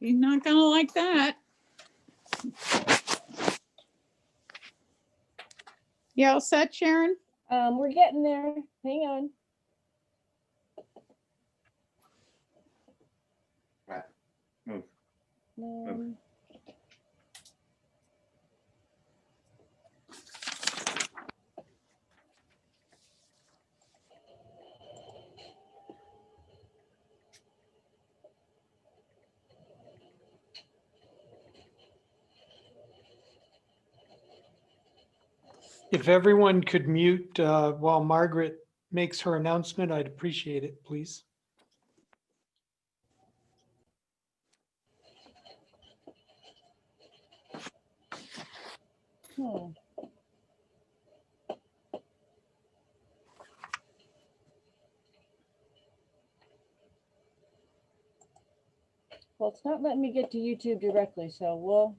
You're not gonna like that. You all set, Sharon? We're getting there. Hang on. Right. Move. If everyone could mute while Margaret makes her announcement, I'd appreciate it, please. Well, it's not letting me get to YouTube directly, so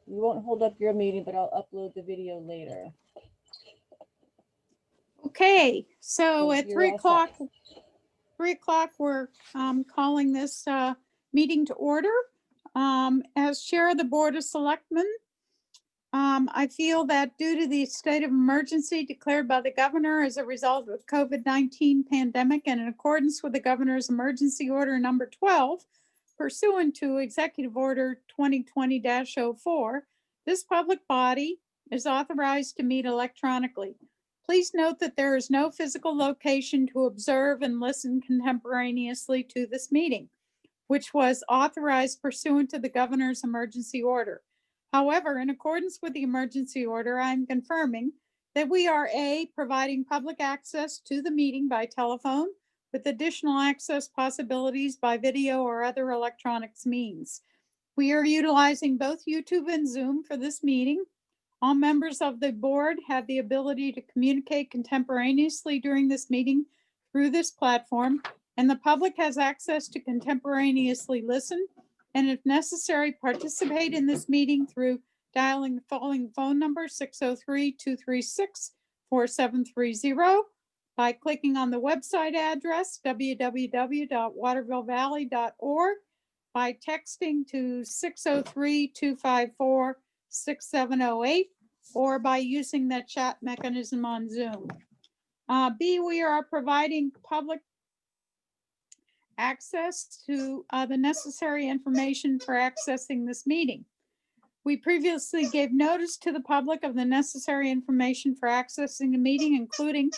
we won't hold up your meeting, but I'll upload the video later. Okay, so at You're 3 all o'clock, set. 3 o'clock, we're calling this meeting to order. As chair of the Board of Selectmen, I feel that due to the state of emergency declared by the governor as a result of COVID-19 pandemic and in accordance with the governor's emergency order number 12, pursuant to Executive Order 2020-04, this public body is authorized to meet electronically. Please note that there is no physical location to observe and listen contemporaneously to this meeting, which was authorized pursuant to the governor's emergency order. However, in accordance with the emergency order, I'm confirming that we are A, providing public access to the meeting by telephone with additional access possibilities by video or other electronics means. We are utilizing both YouTube and Zoom for this meeting. All members of the board have the ability to communicate contemporaneously during this meeting through this platform, and the public has access to contemporaneously listen and, if necessary, participate in this meeting through dialing the following phone number, 603-236-4730, by clicking on the website address, www.watervillevalley.org, by texting to 603-254-6708, or by using the chat mechanism on Zoom. B, we are providing public access to the necessary information for accessing this meeting. We previously gave notice to the public of the necessary information for accessing the meeting, including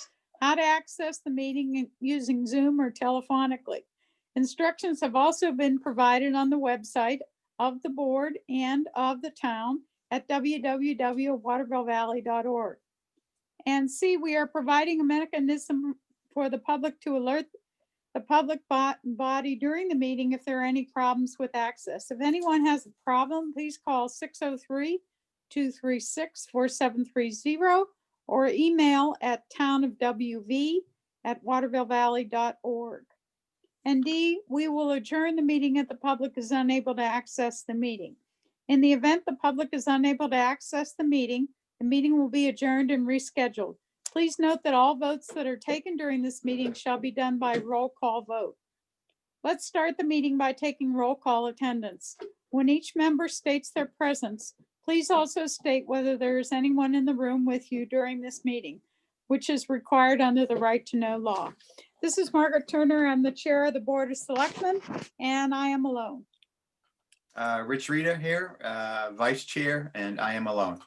how to access the meeting using Zoom or telephonically. Instructions have also been provided on the website of the board and of the town at www.watervillevalley.org. And C, we are providing a mechanism for the public to alert the public body during the meeting if there are any problems with access. If anyone has a problem, please call 603-236-4730 or email at townofwv@watervillevalley.org. And D, we will adjourn the meeting if the public is unable to access the meeting. In the event the public is unable to access the meeting will be adjourned and rescheduled. Please note that all votes that are taken during this meeting shall be done by roll call vote. Let's start the meeting by taking roll call attendance. When each member states their presence, please also state whether there is anyone in the room with you during this meeting, which is required under the right to know law. This is Margaret Turner. I'm the chair of the Board of Selectmen, and I am alone. Rich Rita here, vice chair, and I am alone.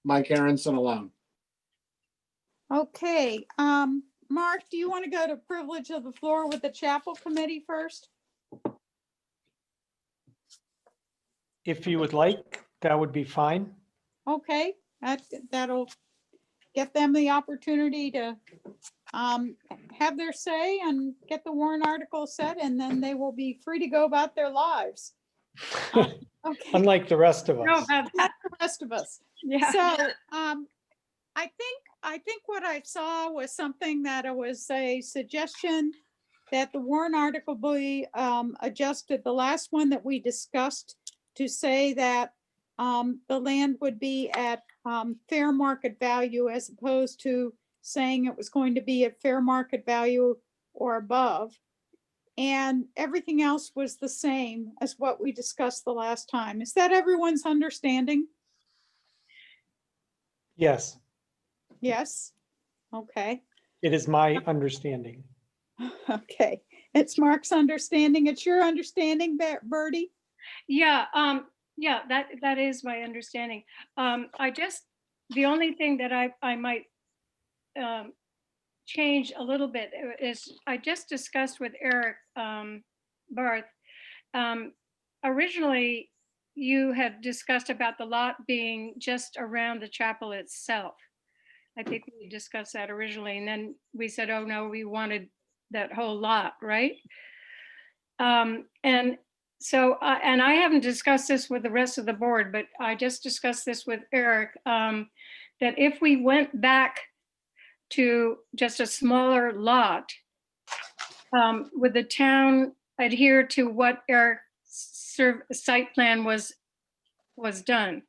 Mike Aronson alone. Okay, Mark, do you want to go to privilege of the floor with the chapel committee first? If you would like, that would be fine. Okay, that'll get them the opportunity to have their say and get the warrant article set, and then they will be free to go about their lives. Okay. Unlike the rest of No, us. not the rest of us. Yeah. So I think what I saw was something that it was a suggestion that the warrant article be adjusted. The last one that we discussed to say that the land would be at fair market value as opposed to saying it was going to be at fair market value or above. And everything else was the same as what we discussed the last time. Is that everyone's understanding? Yes, Yes? Okay, it is my understanding. okay. It's Mark's understanding. It's your understanding, Bertie? Yeah, yeah, that is my understanding. The only thing that I might change a little bit is I just discussed with Eric Barth. Originally, you had discussed about the lot being just around the chapel itself. I think we discussed that originally, and then we said, oh no, we wanted that whole lot, right? And so, and I haven't discussed this with the rest of the board, but I just discussed this with Eric, that if we went back to just a smaller lot, would the town adhere to what Eric's site plan was done?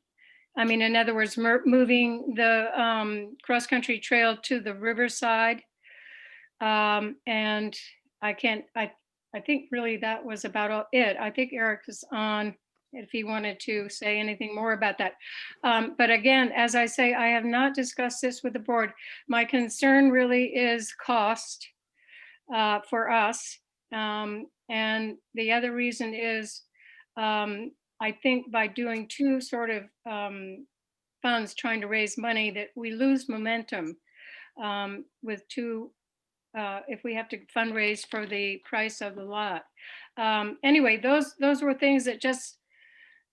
I mean, in other words, moving the cross-country trail to the riverside. And I think really that was about it. I think Eric is on if he wanted to say anything more about that. But again, as I say, I have not discussed this with the board. My concern really is cost for us. And the other reason is I think by doing two sort of funds trying to raise money that we lose momentum with two if we have to fundraise for the price of the lot. Anyway, those were things that just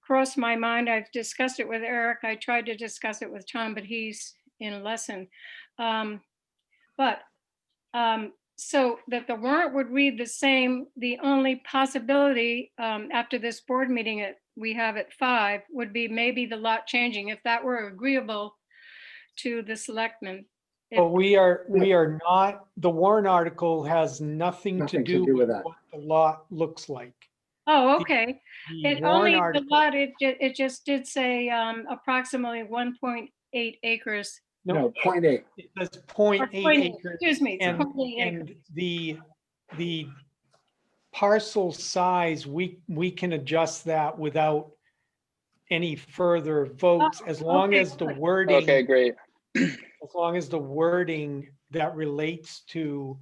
crossed my mind. I've discussed it with Eric. I tried to discuss it with Tom, but he's in a lesson. So that the warrant would read the same, the only possibility after this board meeting we have at 5 would be maybe the lot changing, if that were agreeable to the selectmen. But we are not, the warrant article has nothing to do with that. what the lot looks like. Oh, okay. The It warrant only, the article, lot, it just did say approximately 1.8 acres. No, 0.8. it says Or 0.8 point- acres. Excuse me, it's And, 0.8 acres. and the parcel size, we can adjust that without any further votes, as long okay, as the good. wording. Okay, great. As long as the wording that relates to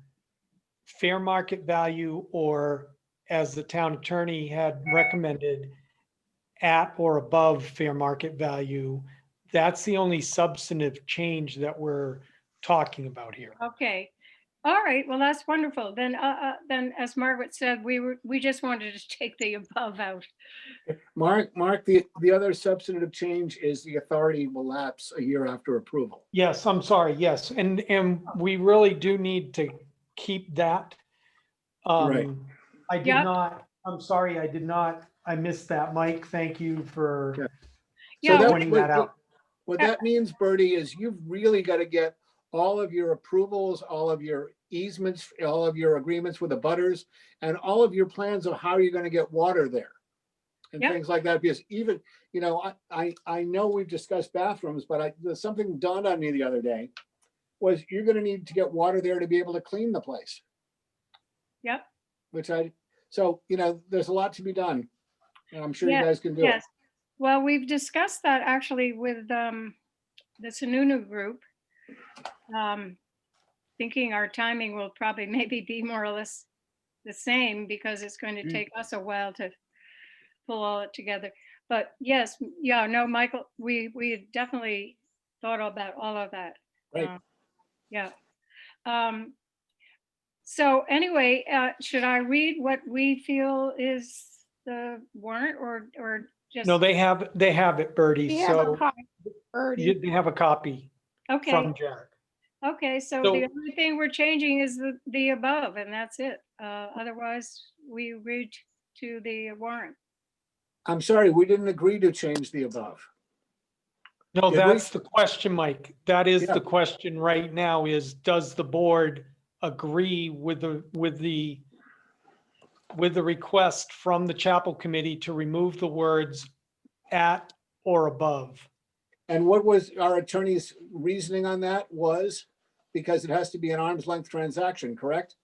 fair market value, or as the town attorney had recommended, at or above fair market value, that's the only substantive change that we're talking about here. Okay. All right. Well, that's wonderful. Then as Margaret said, we just wanted to take the above out. Mark, the other substantive change is the authority will lapse a year after approval. Yes, I'm sorry, yes, and we really do need to keep that. Right. I did Yep. not, I'm sorry, I missed that, Mike, thank you for Yeah. Yeah, So pointing that out. what that means, Bertie, is you've really got to get all of your approvals, all of your easements, all of your agreements with the butters, and all of your plans of how you're going to get water there. And Yep. things like that, because even, I know we've discussed bathrooms, but there's something dawned on me the other day, was you're going to need to get water there to be able to clean the place, Yep. so, there's a lot to be done. And I'm sure you Yeah, guys can do it. Yes. Well, we've discussed that actually with the Sununu group. Thinking our timing will probably maybe be more or less the same, because it's going to take us a while to pull all it together. But yes, yeah, no, Michael, we definitely thought about all of that. Right. Yeah. So anyway, should I read what we feel is the warrant, or just? No, they have it, Bertie, You have a so copy, Bertie. they have a copy Okay, from Jared. okay, so So- the only thing we're changing is the above, and that's it. Otherwise, we read to the warrant. I'm sorry, we didn't agree to change the above. No, Did we? that's the question, Mike. That is Yeah. the question right now, is does the board agree with the request from the chapel committee to remove the words at or above? And what was our attorney's reasoning on that was because it has to be an arm's length transaction, correct?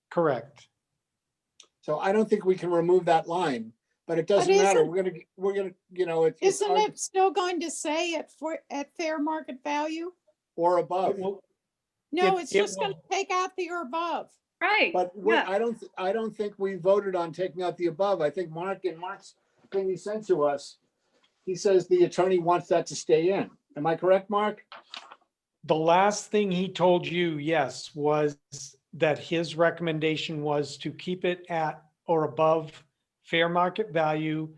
Correct. So I don't think we can remove that line, but it doesn't matter. We're gonna, you know, it's Isn't hard it still going to say at fair market value? or It above. will- No, It- it's it just going to will- take out the or above. Right, But yeah. I don't think we voted on taking out the above. I think Mark's thing he sent to us, he says the attorney wants that to stay in. Am I correct, Mark? The last thing he told you, yes, was that his recommendation was to keep it at or above fair market value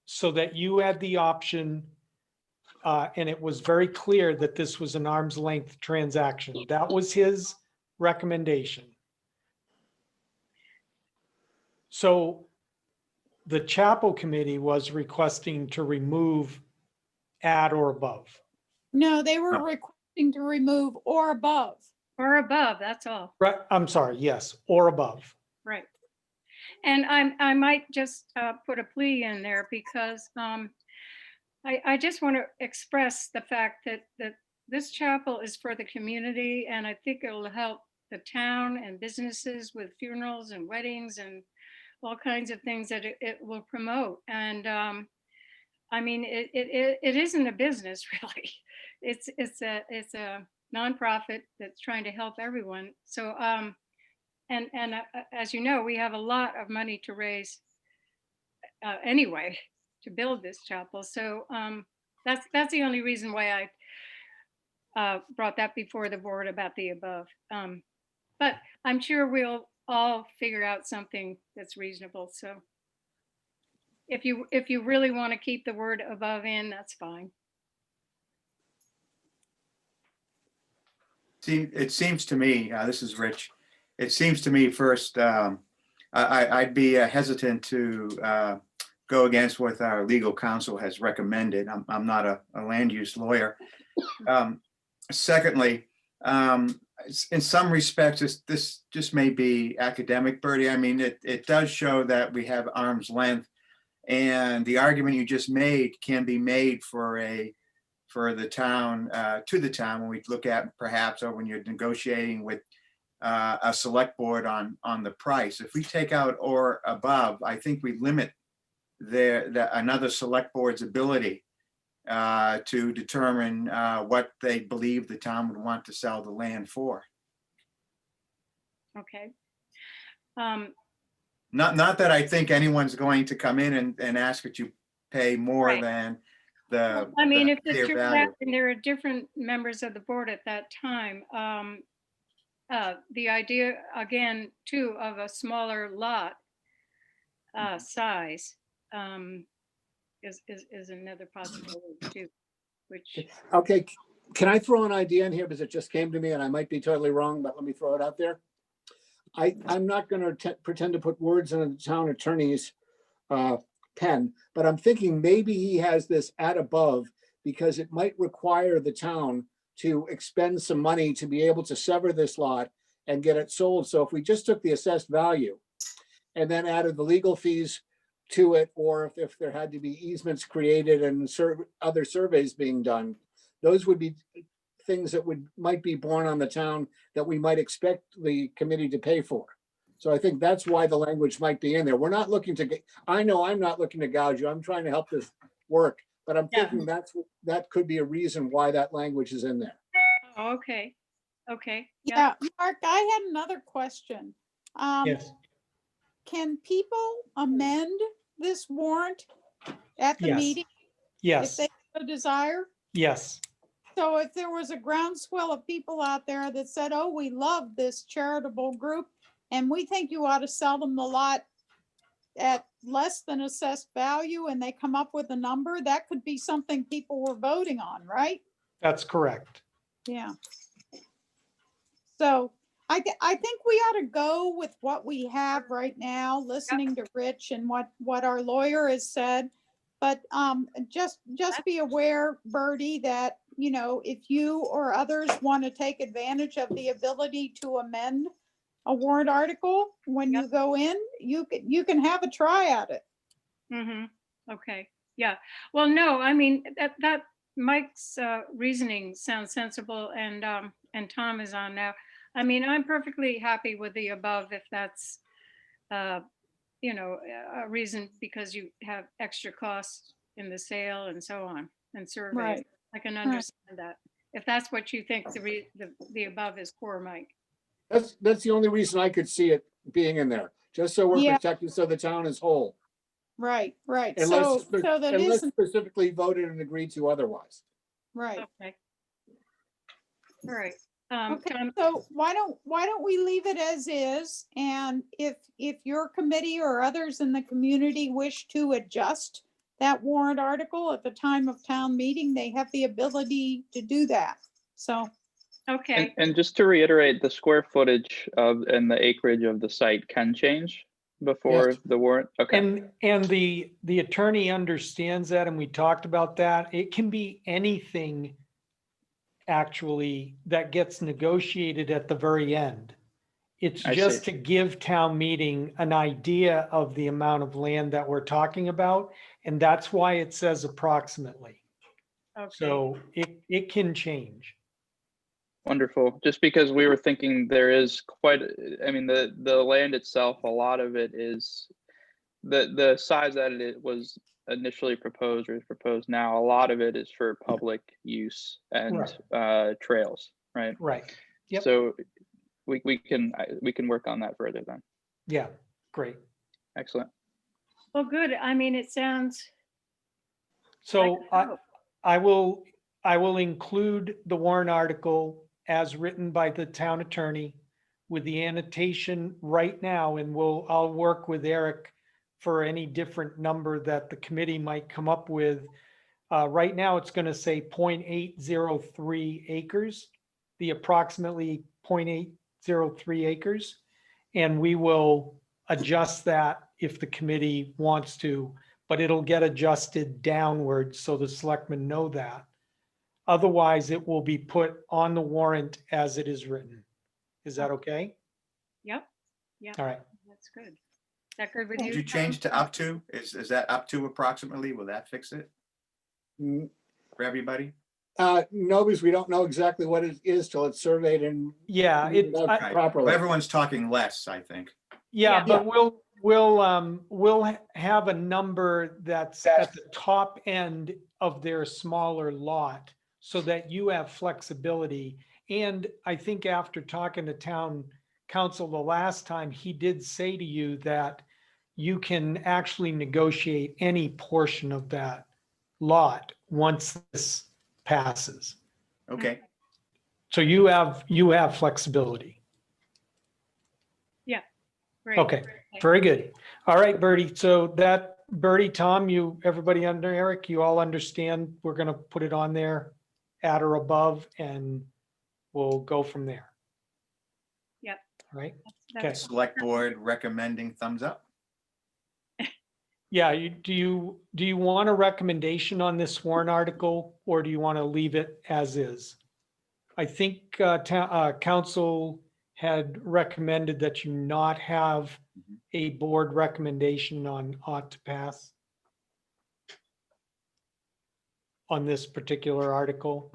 so that you had the option, and it was very clear that this was an arm's length transaction. That was his recommendation. So the chapel committee was requesting to remove at or above. No, they were No. requesting to remove or above. Or above, that's all. Right, I'm sorry, yes, or above. Right. And I might just put a plea in there because I just want to express the fact that this chapel is for the community, and I think it'll help the town and businesses with funerals and weddings and all kinds of things that it will promote. And I mean, it isn't a business really. It's a nonprofit that's trying to help everyone. So and as you know, we have a lot of money to raise anyway to build this chapel. So that's the only reason why I brought that before the board about the above. But I'm sure we'll all figure out something that's reasonable. So if you really want to keep the word above in, that's fine. See, it seems to me, this is Rich, it seems to me first, I'd be hesitant to go against what our legal counsel has recommended. I'm not a land use lawyer. Secondly, in some respects, this just may be academic, Bertie. I mean, it does show that we have arm's length, and the argument you just made can be made for the town, to the town, when we look at perhaps, or when you're negotiating with a select board on the price. If we take out or above, I think we limit another select board's ability to determine what they believe the town would want to sell the land for. Okay. Not that I think anyone's going to come in and ask that you pay more Right. than the I mean, if fair it's value. and there are different members of the board at that time, the idea again too of a smaller lot size is another possibility too, which Okay, can I throw an idea in here because it just came to me and I might be totally wrong, but let me throw it out there. I'm not going to pretend to put words in the town attorney's pen, but I'm thinking maybe he has this at above because it might require the town to expend some money to be able to sever this lot and get it sold. So if we just took the assessed value and then added the legal fees to it, or if there had to be easements created and other surveys being done, those would be things that might be borne on the town that we might expect the committee to pay for. So I think that's why the language might be in there. We're not looking to, I know I'm not looking to gouge you. I'm trying to help this work, but I'm thinking that could be a reason why that language is in there. oh, okay. Okay. Yeah, Mark, I had another question. Yes, Can people amend this warrant at the Yes. meeting if yes, they so desire? yes. So if there was a groundswell of people out there that said, oh, we love this charitable group and we think you ought to sell them the lot at less than assessed value, and they come up with a number, that could be something people were voting on, right? That's correct. Yeah. So I think we ought to go with what we have right now, listening to Rich and what our lawyer has said. But just be aware, Bertie, that, you know, if you or others want to take advantage of the ability to amend a warrant article, when you go in, you can have a try at it. Mm-hmm. Okay. Yeah. Well, no, I mean, that Mike's reasoning sounds sensible, and Tom is on now. I mean, I'm perfectly happy with the above if that's you know, a reason because you have extra costs in the sale and so on, and surveys. Right. I can understand that. If that's what you think the above is for, Mike. That's the only reason I could see it being in there, just so we're Yeah. protected, so the town is whole. Right, right. Unless, So that unless isn't, specifically voted and agreed to otherwise. right. Okay. All right. Okay, Tom, so why don't we leave it as is? And if your committee or others in the community wish to adjust that warrant article at the time of town meeting, they have the ability to do that. So, okay, And just to reiterate, the square footage of and the acreage of the site can change before Yes. the warrant. Okay. And the attorney understands that, and we talked about that. It can be anything actually that gets negotiated at the very end. It's I just see. to give town meeting an idea of the amount of land that we're talking about, and that's why it says approximately. okay. So it can change. Wonderful. Just because we were thinking there is quite, I mean, the land itself, a lot of it is the size that it was initially proposed or is proposed now, a lot of it is for public use and trails, right? Right. Yep. So we can work on that further then. Yeah, great. Excellent. Well, good. I mean, it sounds. So like- I will include the warrant article as written by the town attorney with the annotation right now, and I'll work with Eric for any different number that the committee might come up with. Right now, it's going to say 0.803 acres, the approximately 0.803 acres. And we will adjust that if the committee wants to, but it'll get adjusted downward so the selectmen know that. Otherwise, it will be put on the warrant as it is written. Is that okay? Yep, All right. that's good. Is that good with you? Did you change to up to? Is that up to approximately? Will that fix it Mm, for everybody? No, because we don't know exactly what it is till it's surveyed and Yeah, measured out Right. Well, properly. everyone's talking less, I think. yeah, Yeah. but we'll have a number that's at the top end of their smaller lot so that you have flexibility. And I think after talking to town council the last time, he did say to you that you can actually negotiate any portion of that lot once this passes. Okay. So you have flexibility. Great. Okay, very good. All right, Bertie. So that, Bertie, Tom, everybody under Eric, you all understand we're going to put it on there at or above, and we'll go from there. Yep. All right. That's- Select board recommending thumbs up. Yeah, do you want a recommendation on this warrant article, or do you want to leave it as is? I think council had recommended that you not have a board recommendation on ought to pass on this particular article.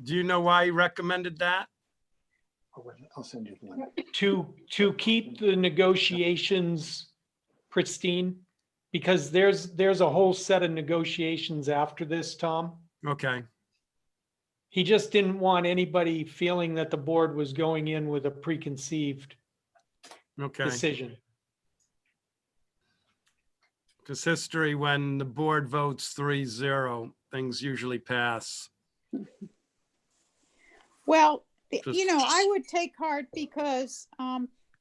Do you know why he recommended that? I'll send you the link. To keep the negotiations pristine, because there's a whole set of negotiations after this, Tom. Okay, He just didn't want anybody feeling that the board was going in with a preconceived okay. decision. Because history, when the board votes 3-0, things usually pass. well, Just- you know, I would take heart because,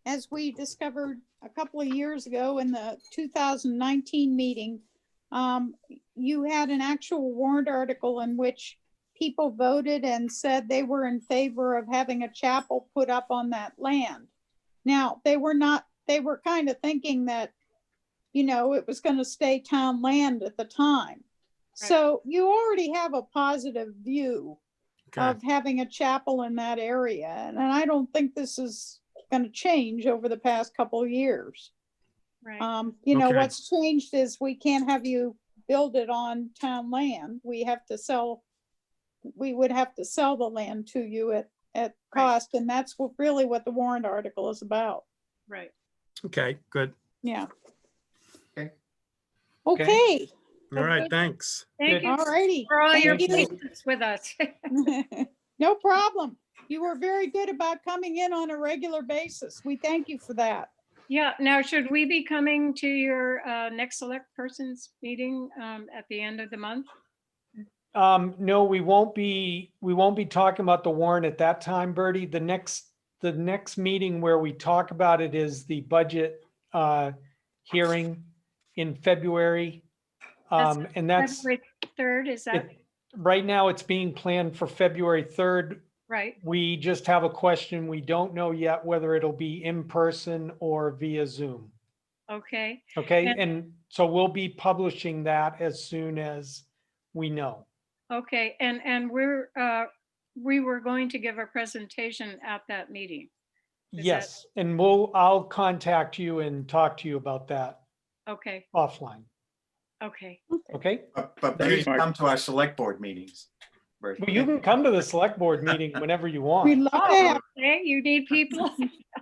as we discovered a couple of years ago in the 2019 meeting, you had an actual warrant article in which people voted and said they were in favor of having a chapel put up on that land. Now, they were kind of thinking that, you know, it was going to stay town land at the time. So you already have a positive view Okay, of having a chapel in that area. And I don't think this is going to change over the past couple of years. Right. You know, Okay. what's changed is we can't have you build it on town land. We would have to sell the land to you at cost. And that's really what the warrant article is about. Right. Okay, good. Yeah. Okay. Okay, All right, good. thanks. Thank Good. you all righty. for all your Thank you. patience with us. No problem. You were very good about coming in on a regular basis. We thank you for that. Yeah, now should we be coming to your next select persons meeting at the end of the month? No, we won't be talking about the warrant at that time, Bertie. The next meeting where we talk about it is the budget hearing in February. And that's, February 3rd, is that right now it's being planned for February 3rd. right? We just have a question. We don't know yet whether it'll be in person or via Zoom. Okay, Okay, And- and so we'll be publishing that as soon as we know. okay, and we were going to give a presentation at that meeting. Is that- Yes, and I'll contact you and talk to you about that Okay, offline. okay. Okay? But Thanks, please Mark. come to our select board meetings. Bertie. Well, you can come to the select board meeting whenever you We'd want. love to Oh, have, okay, you need people?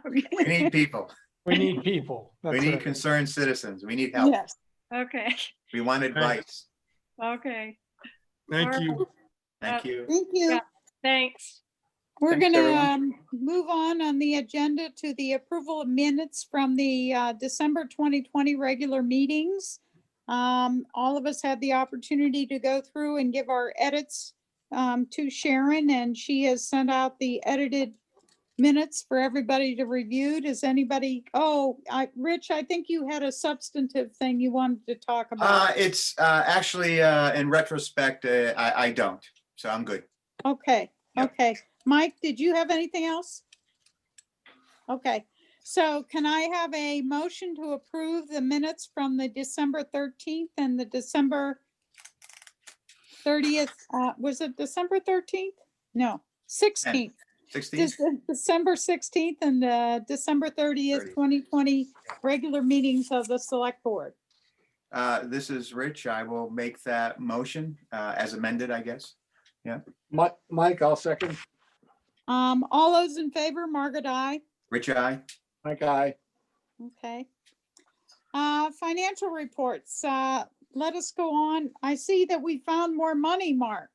We need people. We need people. We That's need right. concerned citizens. We need help. yes. Okay, We want advice. okay, Thank All you. Thank you. Thank you. Yeah. thanks. We're Thanks, gonna everyone. move on the agenda to the approval of minutes from the December 2020 regular meetings. All of us had the opportunity to go through and give our edits to Sharon, and she has sent out the edited minutes for everybody to review. Does anybody, Rich, I think you had a substantive thing you wanted to talk about. It's actually in retrospect, I don't, so I'm good. Okay, Yep. okay. Mike, did you have anything else? Okay, so can I have a motion to approve the minutes from the December 13th and the December 30th? Was it December 13th? No, 16th. 16? December 16th and December 30th, 2020 regular meetings of the select board. This is Rich. I will make that motion as amended, I guess. Mike, I'll second. All those in favor, Margaret, I. Rich, I. Mike, aye. Okay. Financial reports, let us go on. I see that we found more money, Mark.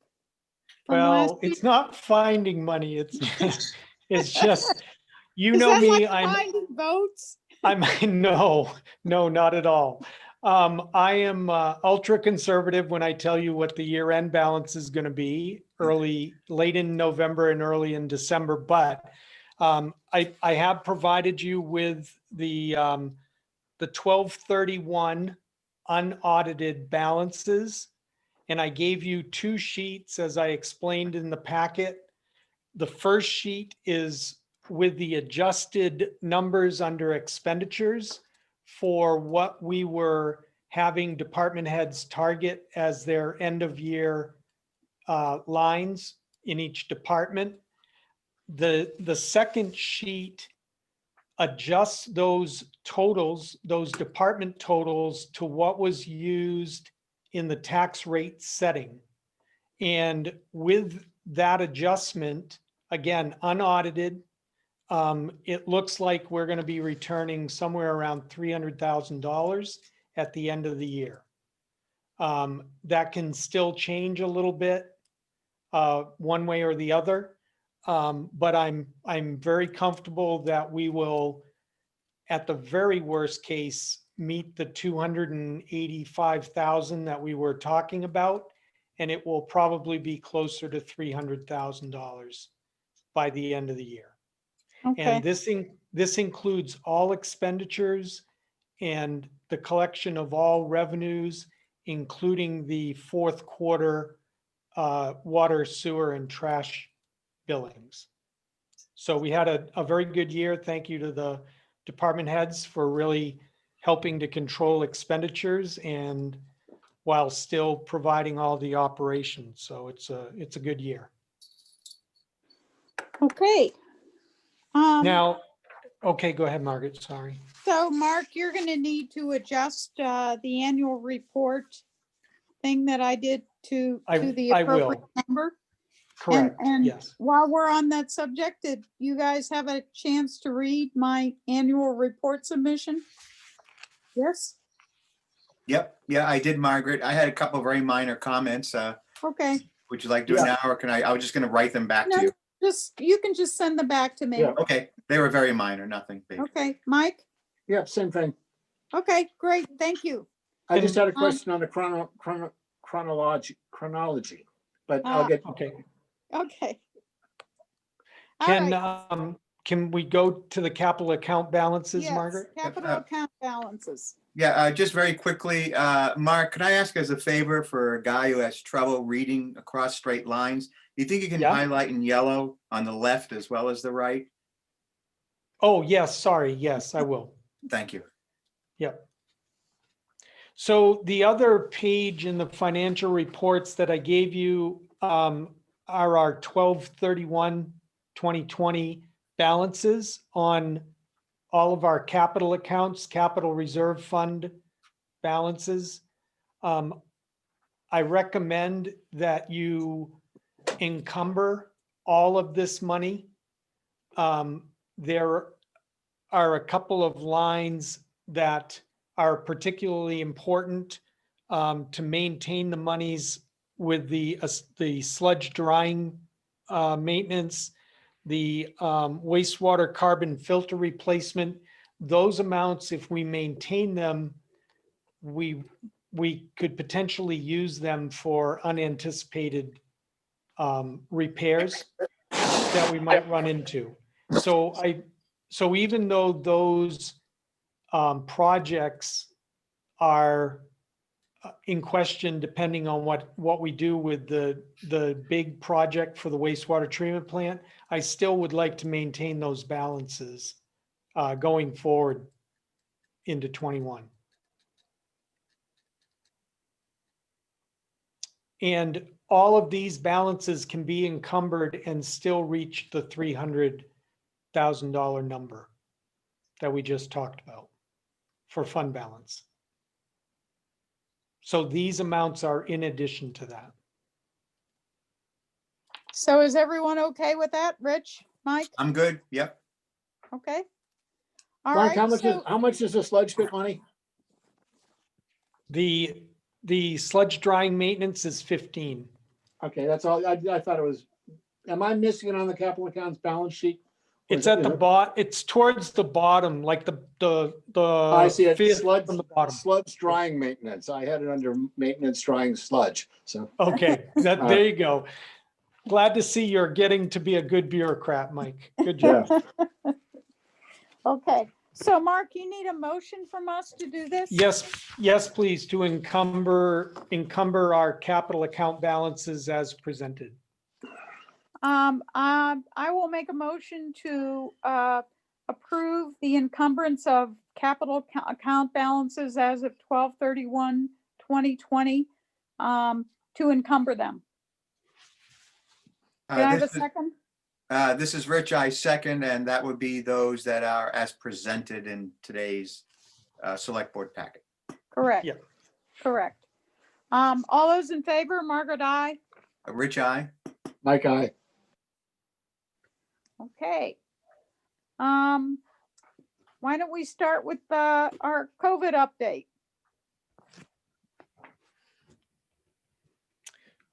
from last Well, it's not finding money. It's it's just, you Is know that me, like finding votes? no, not at all. I am ultra conservative when I tell you what the year end balance is going to be late in November and early in December. But I have provided you with the 12/31 unaudited balances. And I gave you two sheets as I explained in the packet. The first sheet is with the adjusted numbers under expenditures for what we were having department heads target as their end of year lines in each department. The second sheet adjusts those totals, those department totals, to what was used in the tax rate setting. And with that adjustment, again, unaudited, it looks like we're going to be returning somewhere around $300,000 at the end of the year. That can still change a little bit one way or the other, but I'm very comfortable that we will, at the very worst case, meet the 285,000 that we were talking about, and it will probably be closer to $300,000 by the end of the year. Okay, And this includes all expenditures and the collection of all revenues, including the fourth quarter water, sewer, and trash billings. So we had a very good year. Thank you to the department heads for really helping to control expenditures and while still providing all the operations. So it's a good year. okay. Now, okay, go ahead, Margaret, sorry. So Mark, you're gonna need to adjust the annual report thing that I did to I the will. appropriate number. Correct, And yes. while we're on that subject, did you guys have a chance to read my annual report submission? Yes? Yep, yeah, I did, Margaret. I had a couple of very minor comments. Okay. Would you like to do it now, or can I was just gonna write them back No, to you. you can just send them back to me. Yeah. Okay, they were very minor, nothing big. Okay, Mike? Yeah, same thing. Okay, great, thank you. I just had a Um, question on the chronology, but I'll get, Okay. Okay. All right, Can we go to the capital account balances, yes, Margaret? capital account balances. Yeah, just very quickly, Mark, can I ask as a favor for a guy who has trouble reading across straight lines? Do you think you can Yeah. highlight in yellow on the left as well as the right? Oh, yes, sorry. Yes, I will. Thank you. Yep. So the other page in the financial reports that I gave you are our 12/31/2020 balances on all of our capital accounts, capital reserve fund balances. I recommend that you encumber all of this money. There are a couple of lines that are particularly important to maintain the monies with the sludge drying maintenance, the wastewater carbon filter replacement. Those amounts, if we maintain them, we could potentially use them for unanticipated repairs that we might run into. So even though those projects are in question, depending on what we do with the big project for the wastewater treatment plant, I still would like to maintain those balances going forward into 21. And all of these balances can be encumbered and still reach the $300,000 number that we just talked about for fund balance. So these amounts are in addition to that. So is everyone okay with that? Rich, Mike? I'm good. Yep. Okay. All Mark, right, how much is, so, how much is the sludge pit money? The sludge drying maintenance is 15. Okay, that's all. I thought it was, am I missing it on the capital accounts balance sheet? Or It's is at it- the is it- it's towards the bottom, like the I see it, fifth sludge, from the bottom. sludge drying maintenance. I had it under maintenance drying sludge, so. Okay, there you go. Glad to see you're getting to be a good bureaucrat, Mike. Good job. okay. So Mark, you need a motion from us to do this? Yes, please, to encumber our capital account balances as presented. I will make a motion to approve the encumbrance of capital account balances as of 12/31/2020 to encumber them. Can I have a second? This is Rich, I second, and that would be those that are as presented in today's select board packet. Correct. Yeah. Correct. All those in favor, Margaret, aye. Rich, I. Mike, aye. Okay. Why don't we start with our COVID update?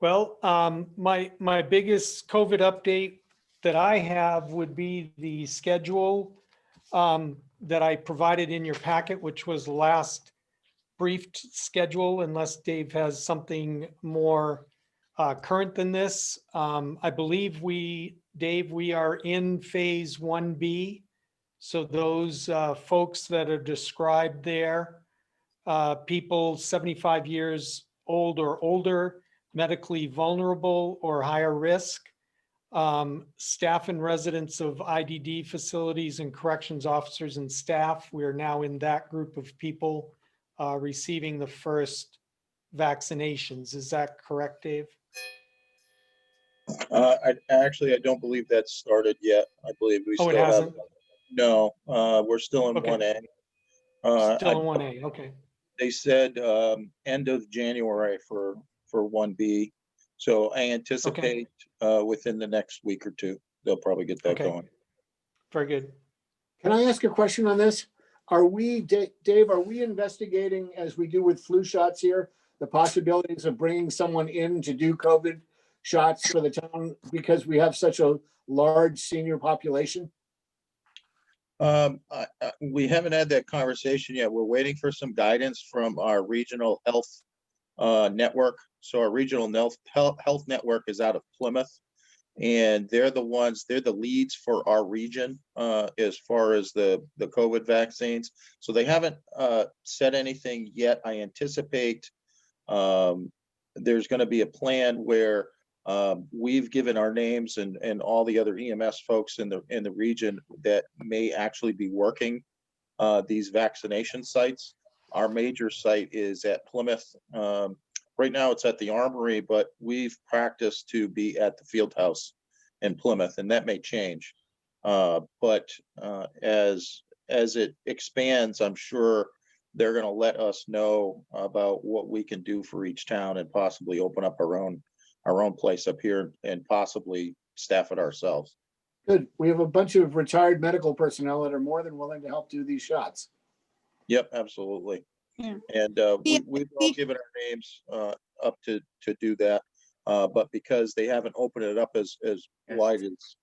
Well, my biggest COVID update that I have would be the schedule that I provided in your packet, which was the last briefed schedule, unless Dave has something more current than this. I believe Dave, we are in phase 1B. So those folks that are described there, people 75 years old or older, medically vulnerable or higher risk, staff and residents of IDD facilities and corrections officers and staff. We are now in that group of people receiving the first vaccinations. Is that correct, Dave? I don't believe that's started yet. I believe we Oh, it still have, hasn't? no, we're still in Okay. 1A. Still in 1A, okay. They said end of January for 1B. So I anticipate within the next week or two, they'll probably get that Okay. going. Very good. Can I ask a question on this? Are we, Dave, are we investigating, as we do with flu shots here, the possibilities of bringing someone in to do COVID shots for the town because we have such a large senior population? We haven't had that conversation yet. We're waiting for some guidance from our regional health network. So our regional health network is out of Plymouth, and they're the leads for our region as far as the COVID vaccines. So they haven't said anything yet. I anticipate there's going to be a plan where we've given our names and all the other EMS folks in the region that may actually be working these vaccination sites. Our major site is at Plymouth. Right now it's at the Armory, but we've practiced to be at the field house in Plymouth, and that may change. But as it expands, I'm sure they're going to let us know about what we can do for each town and possibly open up our own place up here and possibly staff it ourselves. Good. We have a bunch of retired medical personnel that are more than willing to help do these shots. Yep, absolutely. Yeah. And we've all given our names up to do that. But because they haven't opened it up as wide as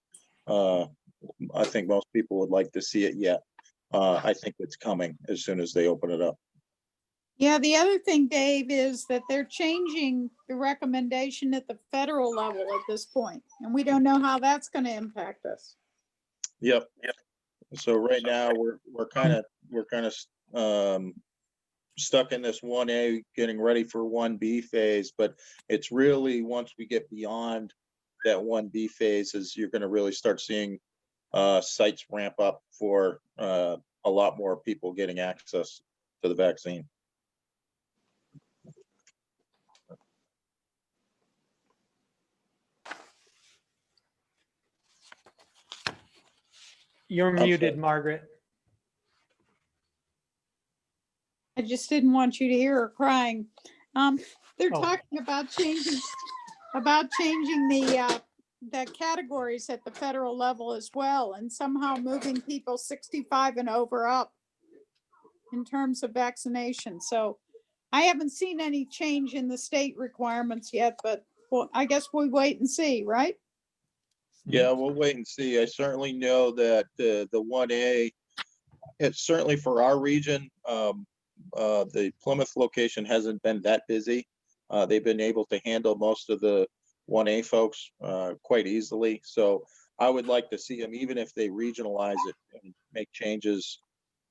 I think most people would like to see it yet, I think it's coming as soon as they open it up. Yeah, the other thing, Dave, is that they're changing the recommendation at the federal level at this point, and we don't know how that's going to impact us. Yep. So right now we're kind of stuck in this 1A, getting ready for 1B phase, but it's really once we get beyond that 1B phase is you're going to really start seeing sites ramp up for a lot more people getting access to the vaccine. You're I'm muted, sorry. Margaret. I just didn't want you to hear her crying. They're Oh. talking about changing the categories at the federal level as well, and somehow moving people 65 and over up in terms of vaccination. So I haven't seen any change in the state requirements yet, but well, I guess we wait and see, right? Yeah, we'll wait and see. I certainly know that the 1A, it's certainly for our region, the Plymouth location hasn't been that busy. They've been able to handle most of the 1A folks quite easily. So I would like to see them, even if they regionalize it and make changes,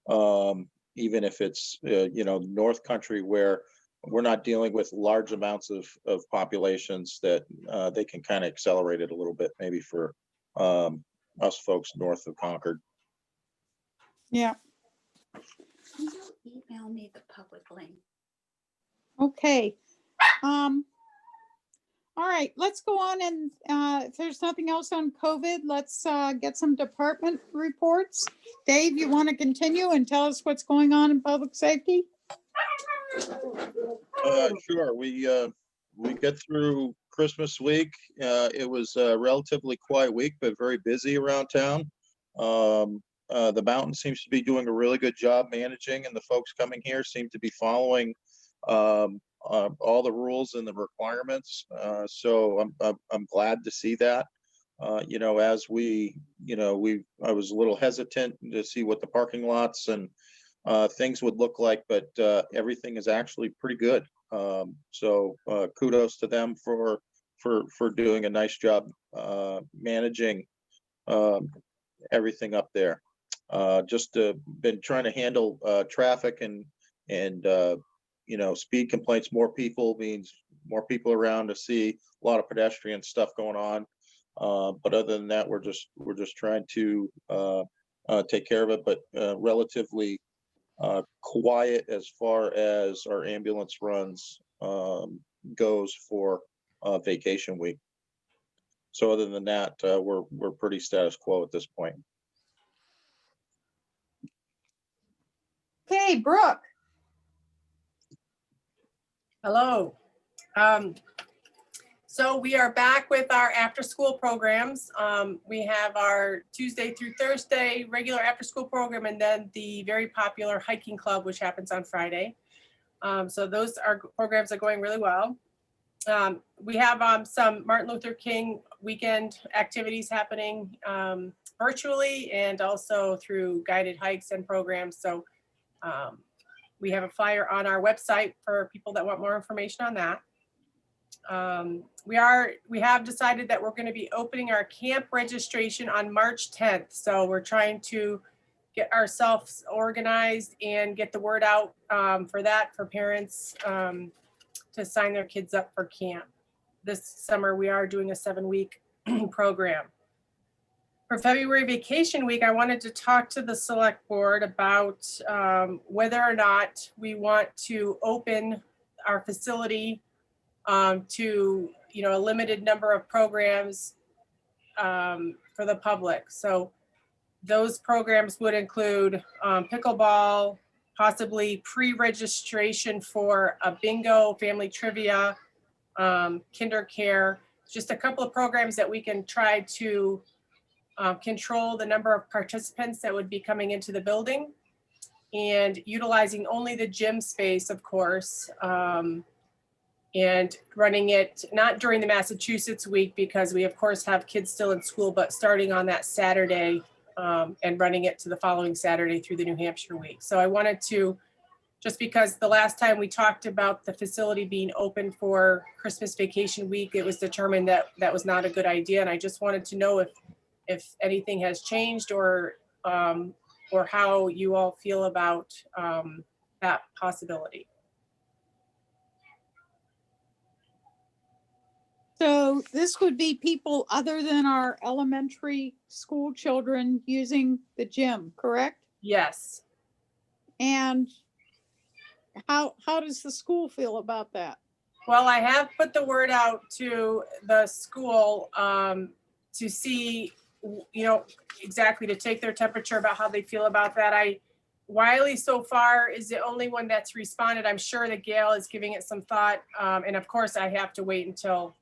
even if it's, North Country where we're not dealing with large amounts of populations, that they can kind of accelerate it a little bit, maybe for us folks north of Concord. Yeah. Can you email me the public link? Okay. All right, let's go on, and if there's nothing else on COVID, let's get some department reports. Dave, you want to continue and tell us what's going on in public safety? Sure. We get through Christmas week. It was a relatively quiet week, but very busy around town. The mountain seems to be doing a really good job managing, and the folks coming here seem to be following all the rules and the requirements. So I'm glad to see that. As I was a little hesitant to see what the parking lots and things would look like, but everything is actually pretty good. So kudos to them for doing a nice job managing everything up there. Just been trying to handle traffic and speed complaints. More people means more people around to see a lot of pedestrian stuff going on. But other than that, we're just trying to take care of it, but relatively quiet as far as our ambulance runs goes for vacation week. So other than that, we're pretty status quo at this point. Okay, Brooke. Hello. So we are back with our after-school programs. We have our Tuesday through Thursday regular after-school program, and then the very popular hiking club, which happens on Friday. So those programs are going really well. We have some Martin Luther King weekend activities happening virtually and also through guided hikes and programs. So we have a flyer on our website for people that want more information on that. We have decided that we're going to be opening our camp registration on March 10th. So we're trying to get ourselves organized and get the word out for that, for parents to sign their kids up for camp. This summer, we are doing a 7-week program. For February vacation week, I wanted to talk to the select board about whether or not we want to open our facility to, a limited number of programs for the public. So those programs would include pickleball, possibly pre-registration for a bingo, family trivia, kinder care, just a couple of programs that we can try to control the number of participants that would be coming into the building, and utilizing only the gym space, of course, and running it not during the Massachusetts week, because we of course have kids still in school, but starting on that Saturday and running it to the following Saturday through the New Hampshire week. So I wanted to, just because the last time we talked about the facility being open for Christmas vacation week, it was determined that that was not a good idea. And I just wanted to know if anything has changed or how you all feel about that possibility. So this would be people other than our elementary school children using the gym, correct? Yes. And how does the school feel about that? Well, I have put the word out to the school to see, exactly, to take their temperature about how they feel about that. Wiley so far is the only one that's responded. I'm sure that Gail is giving it some thought. And of course I have to wait until,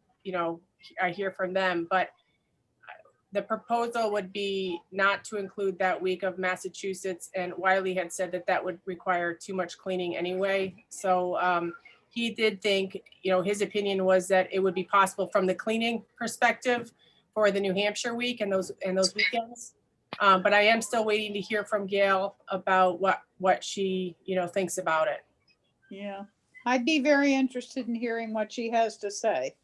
I hear from them, but the proposal would be not to include that week of Massachusetts, and Wiley had said that that would require too much cleaning anyway. So he did think, his opinion was that it would be possible from the cleaning perspective for the New Hampshire week and those weekends. But I am still waiting to hear from Gail about what she, thinks about it. Yeah, I'd be very interested in hearing what she has to say.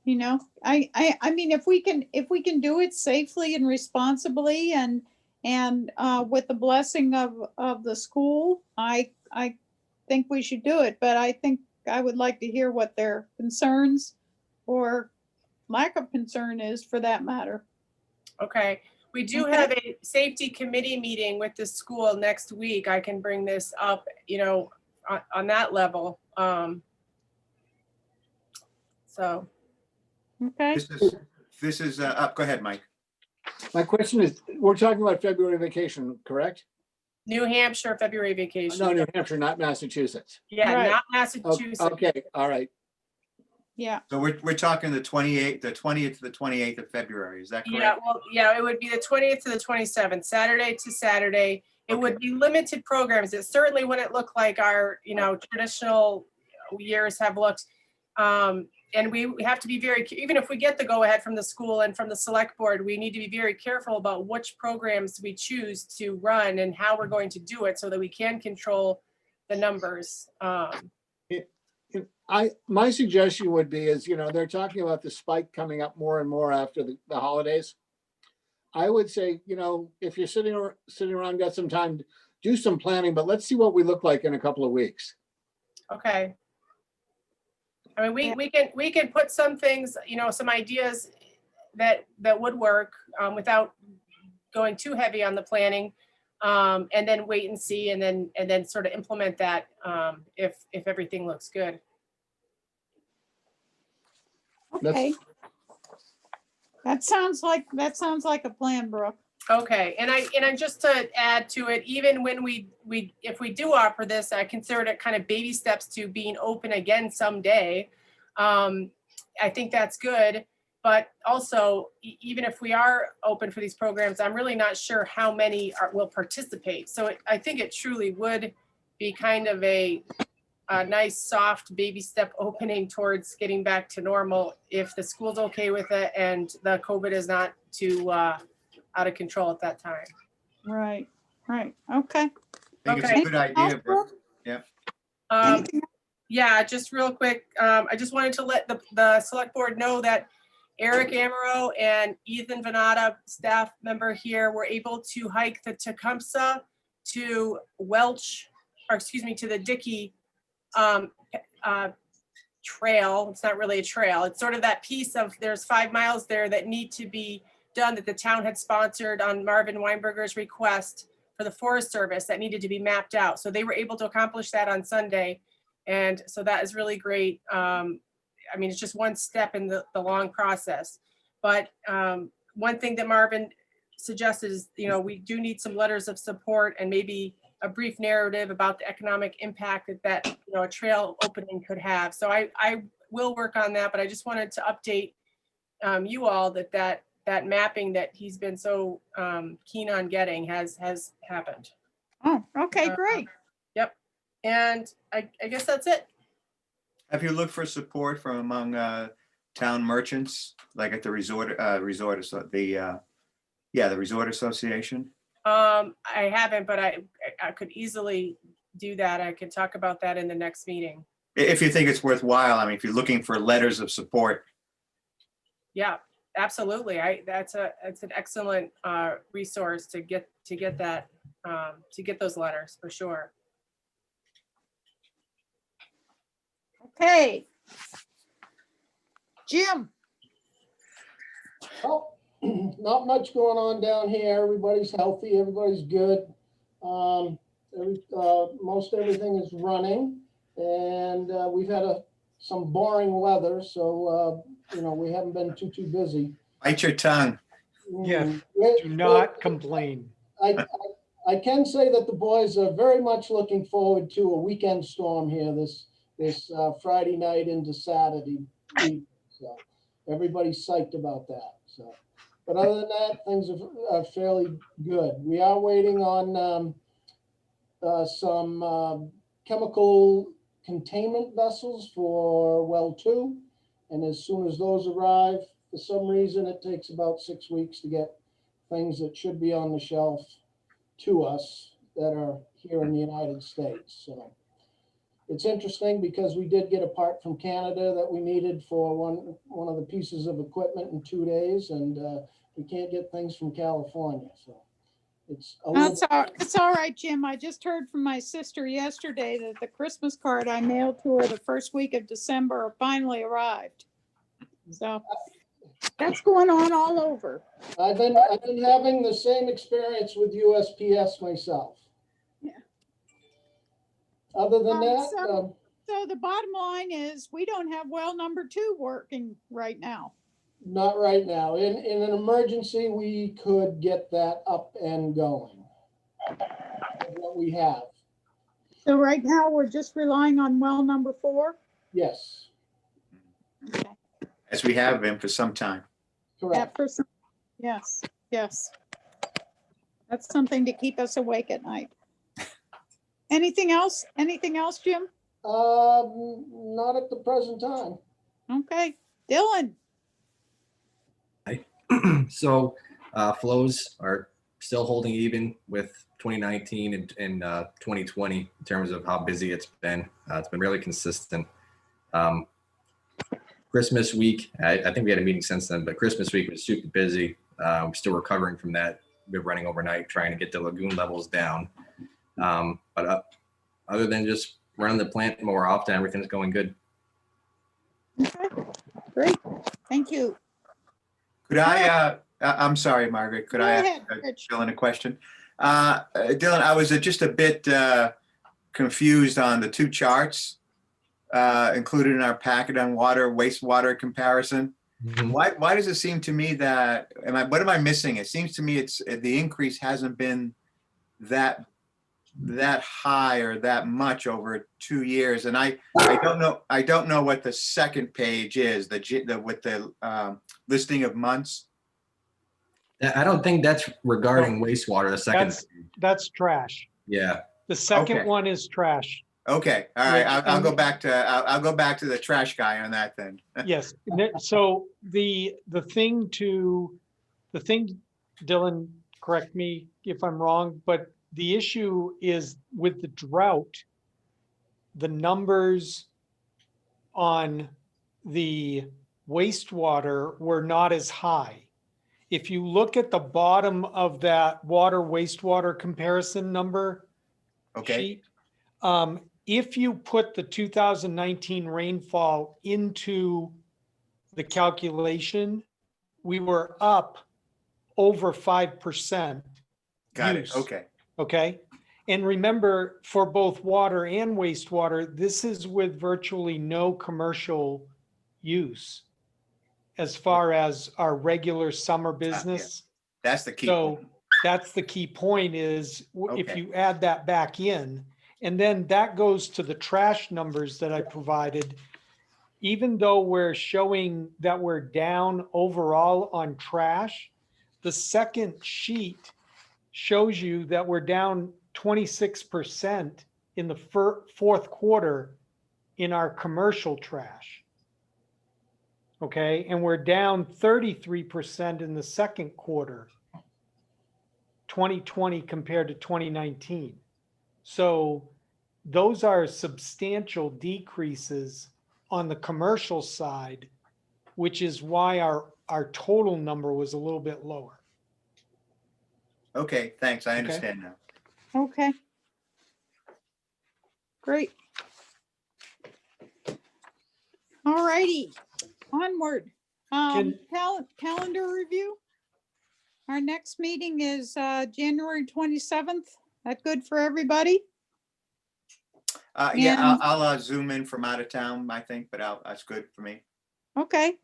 I mean, if we can do it safely and responsibly and with the blessing of the school, I think we should do it. But I think I would like to hear what their concerns or lack of concern is, for that matter. Okay. We do have a safety committee meeting with the school next week. I can bring this up, on that level. So. Okay. This is up. Go ahead, Mike. My question is, we're talking about February vacation, correct? New Hampshire February vacation. No, New Hampshire, not Massachusetts. Yeah, Right. not Massachusetts. Okay, all right. Yeah. So we're talking the 20th to the 28th of February. Is that correct? Yeah, well, yeah, it would be the 20th to the 27th, Saturday to Saturday. It would be limited programs. It certainly wouldn't look like our, traditional years have looked. And we have to be even if we get the go-ahead from the school and from the select board, we need to be very careful about which programs we choose to run and how we're going to do it so that we can control the numbers. My suggestion would be is, they're talking about the spike coming up more and more after the holidays. I would say, if you're sitting around, got some time, do some planning, but let's see what we look like in a couple of weeks. Okay. I mean, we can put some things, some ideas that would work without going too heavy on the planning, and then wait and see, and then sort of implement that if everything looks good. Okay. That sounds like a plan, Brooke. Okay, and I just to add to it, even when if we do offer this, I consider it kind of baby steps to being open again someday. I think that's good. But also, even if we are open for these programs, I'm really not sure how many will participate. So I think it truly would be kind of a nice, soft baby step opening towards getting back to normal if the school's okay with it and the COVID is not too out of control at that time. Right, right, okay. I think it's Okay. a good idea, Brooke. Yeah. Anything Yeah, just real quick, I just wanted to let the select board know that Eric Amaro and Ethan Venata, staff member here, were able to hike the Tecumseh to Welch, or excuse me, to the Dickey trail. It's not really a trail. It's sort of that piece of, there's 5 miles there that need to be done that the town had sponsored on Marvin Weinberger's request for the Forest Service that needed to be mapped out. So they were able to accomplish that on Sunday. And so that is really great. I mean, it's just one step in the long process. But one thing that Marvin suggested is, we do need some letters of support and maybe a brief narrative about the economic impact that a trail opening could have. So I will work on that, but I just wanted to update you all that mapping that he's been so keen on getting has happened. Oh, okay, great. Yep. And I guess that's it. Have you looked for support from among town merchants, like at the resort association? I haven't, but I could easily do that. I could talk about that in the next meeting. If you think it's worthwhile, I mean, if you're looking for letters of support. Yeah, absolutely. That's an excellent resource to get that to get those letters for sure. Okay. Jim, Well, not much going on down here. Everybody's healthy, everybody's good. Most everything is running, and we've had some boring weather, so we haven't been too busy. Bite your tongue. Yeah, do not complain. I can say that the boys are very much looking forward to a weekend storm here this Friday night into Saturday week. So everybody's psyched about that. So, but other than that, things are fairly good. We are waiting on some chemical containment vessels for well 2. And as soon as those arrive, for some reason, it takes about 6 weeks to get things that should be on the shelf to us that are here in the United States. So it's interesting because we did get a part from Canada that we needed for one of the pieces of equipment in 2 days, and we can't get things from California. So it's it's all right, Jim. I just heard from my sister yesterday that the Christmas card I mailed to her the first week of December finally arrived. So that's going on all over. I've been having the same experience with USPS myself. Yeah. Other than that, so the bottom line is we don't have well number 2 working right now. not right now. In an emergency, we could get that up and going. What we have. So right now we're just relying on well number 4. Yes. Okay. As we have been for some time. Correct. Yes, yes. That's something to keep us awake at night. Anything else? Anything else, Jim? Not at the present time. Okay, Dylan. So flows are still holding even with 2019 and 2020 in terms of how busy it's been. It's been really consistent. Christmas week, I think we had a meeting since then, but Christmas week was super busy. We're still recovering from that. We're running overnight trying to get the lagoon levels down. But other than just running the plant more often, everything's going good. Okay, great. Thank you. Could I'm sorry, Margaret, could I ask Dylan a question? Dylan, I was just a bit confused on the 2 charts included in our packet on wastewater comparison. Mm-hmm. Why does it seem to me that, what am I missing? It seems to me the increase hasn't been that that high or that much over 2 years. And I don't know what the second page is, with the listing of months. I don't think that's regarding wastewater, the second. That's trash. Yeah. The second Okay. one is trash. Okay, all right, Which- I'll go back to, I'll go back to the trash guy on that then. Yes. So the thing, Dylan, correct me if I'm wrong, but the issue is with the drought, the numbers on the wastewater were not as high. If you look at the bottom of that water wastewater comparison number Okay, sheet, if you put the 2019 rainfall into the calculation, we were up over 5%. got it, use. okay, Okay. And remember, for both water and wastewater, this is with virtually no commercial use as far as our regular summer business. that's the key So point. that's the key point is if Okay. you add that back in, and then that goes to the trash numbers that I provided. Even though we're showing that we're down overall on trash, the second sheet shows you that we're down 26% in the fourth quarter in our commercial trash. Okay, and we're down 33% in the second quarter, 2020 compared to 2019. So those are substantial decreases on the commercial side, which is why our total number was a little bit lower. Okay, thanks, I understand now. Okay. Great. All righty, onward. Calendar review. Our next meeting is January 27th. That good for everybody? Yeah, And- I'll Zoom in from out of town, I think, but that's good for me. Okay.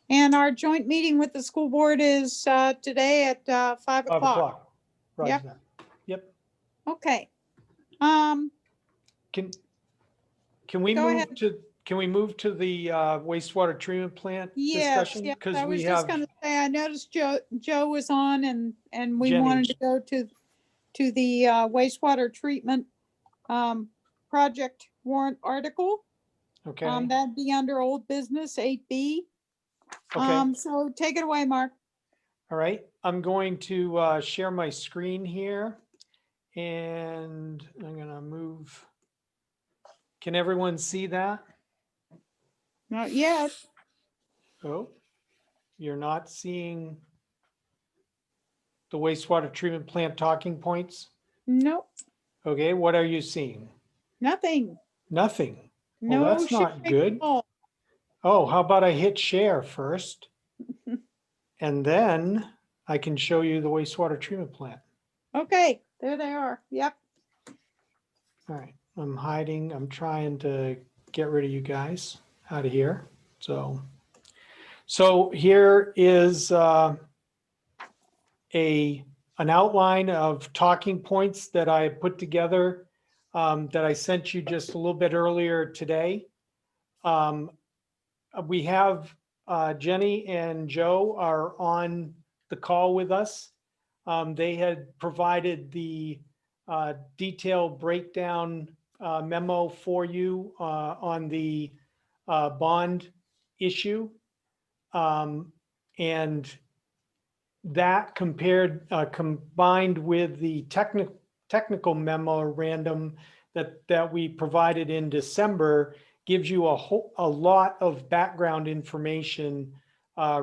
And our joint meeting with the school board is today at 5 5 o'clock. o'clock. Roger Yep. that. Yep. Okay. Can we Go move to the wastewater treatment plant Yes, discussion? yes, Because I was we just have gonna say, I noticed Joe was on and we Jenny. wanted to go to the wastewater treatment project warrant article. okay. That'd be under old business 8B. Okay. So take it away, Mark. All right, I'm going to share my screen here and I'm gonna move. Can everyone see that? Not yet. Oh, you're not seeing the wastewater treatment plant talking points? Nope, Okay, what are you seeing? nothing. Nothing. No. Well, that's not sharing good. at all. Oh, how about I hit share first? And then I can show you the wastewater treatment plant. Okay, there they are. Yep. All right, I'm hiding. I'm trying to get rid of you guys out of here. So here is an outline of talking points that I put together that I sent you just a little bit earlier today. We have Jenny and Joe are on the call with us. They had provided the detailed breakdown memo for you on the bond issue. And that combined with the technical memorandum that we provided in December gives you a lot of background information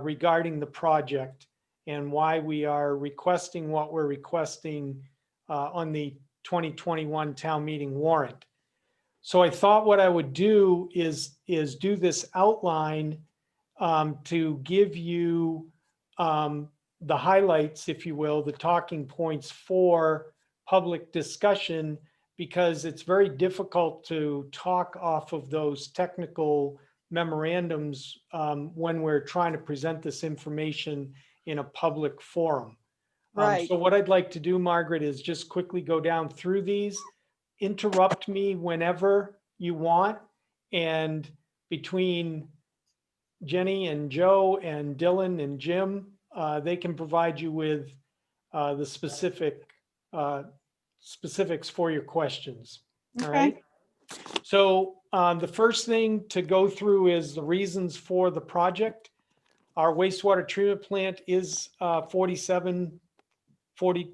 regarding the project and why we are requesting what we're requesting on the 2021 town meeting warrant. So I thought what I would do is do this outline to give you the highlights, if you will, the talking points for public discussion, because it's very difficult to talk off of those technical memorandums when we're trying to present this information in a public forum. Right. So what I'd like to do, Margaret, is just quickly go down through these. interrupt me whenever you want. And between Jenny and Joe and Dylan and Jim, they can provide you with the specifics for your questions. All Okay. right. So the first thing to go through is the reasons for the project. Our wastewater treatment plant is 40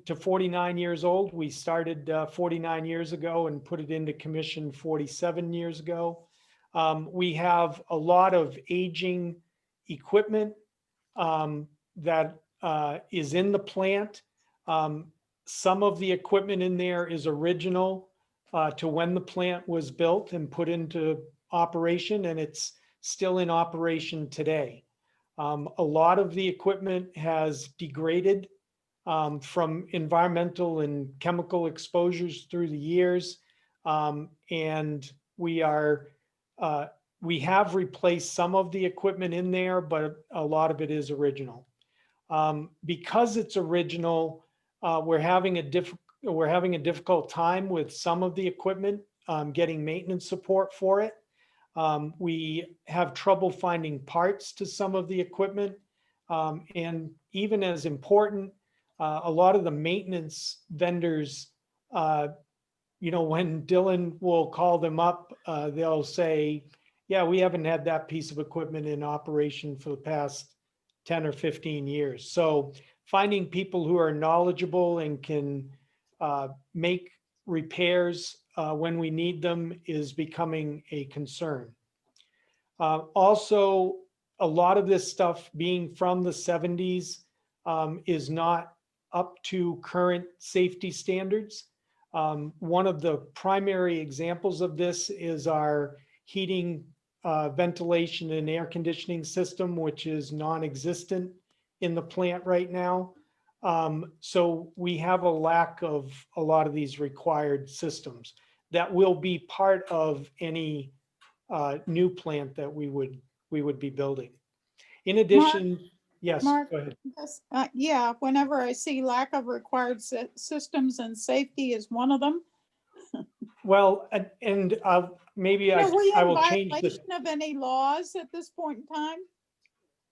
to 49 years old. We started 49 years ago and put it into commission 47 years ago. We have a lot of aging equipment that is in the plant. Some of the equipment in there is original to when the plant was built and put into operation, and it's still in operation today. A lot of the equipment has degraded from environmental and chemical exposures through the years. And we have replaced some of the equipment in there, but a lot of it is original. Because it's original, we're having a difficult time with some of the equipment, getting maintenance support for it. We have trouble finding parts to some of the equipment. And even as important, a lot of the maintenance vendors, when Dylan will call them up, they'll say, yeah, we haven't had that piece of equipment in operation for the past 10 or 15 years. So finding people who are knowledgeable and can make repairs when we need them is becoming a concern. Also, a lot of this stuff being from the 70s is not up to current safety standards. One of the primary examples of this is our heating, ventilation, and air conditioning system, which is non-existent in the plant right now. So we have a lack of a lot of these required systems that will be part of any new plant that we would be building. In addition, yes, Mark, go ahead. yes, yeah, whenever I see lack of required systems and safety is one of them. Well, and maybe Are we I in will change this. violation of any laws at this point in time?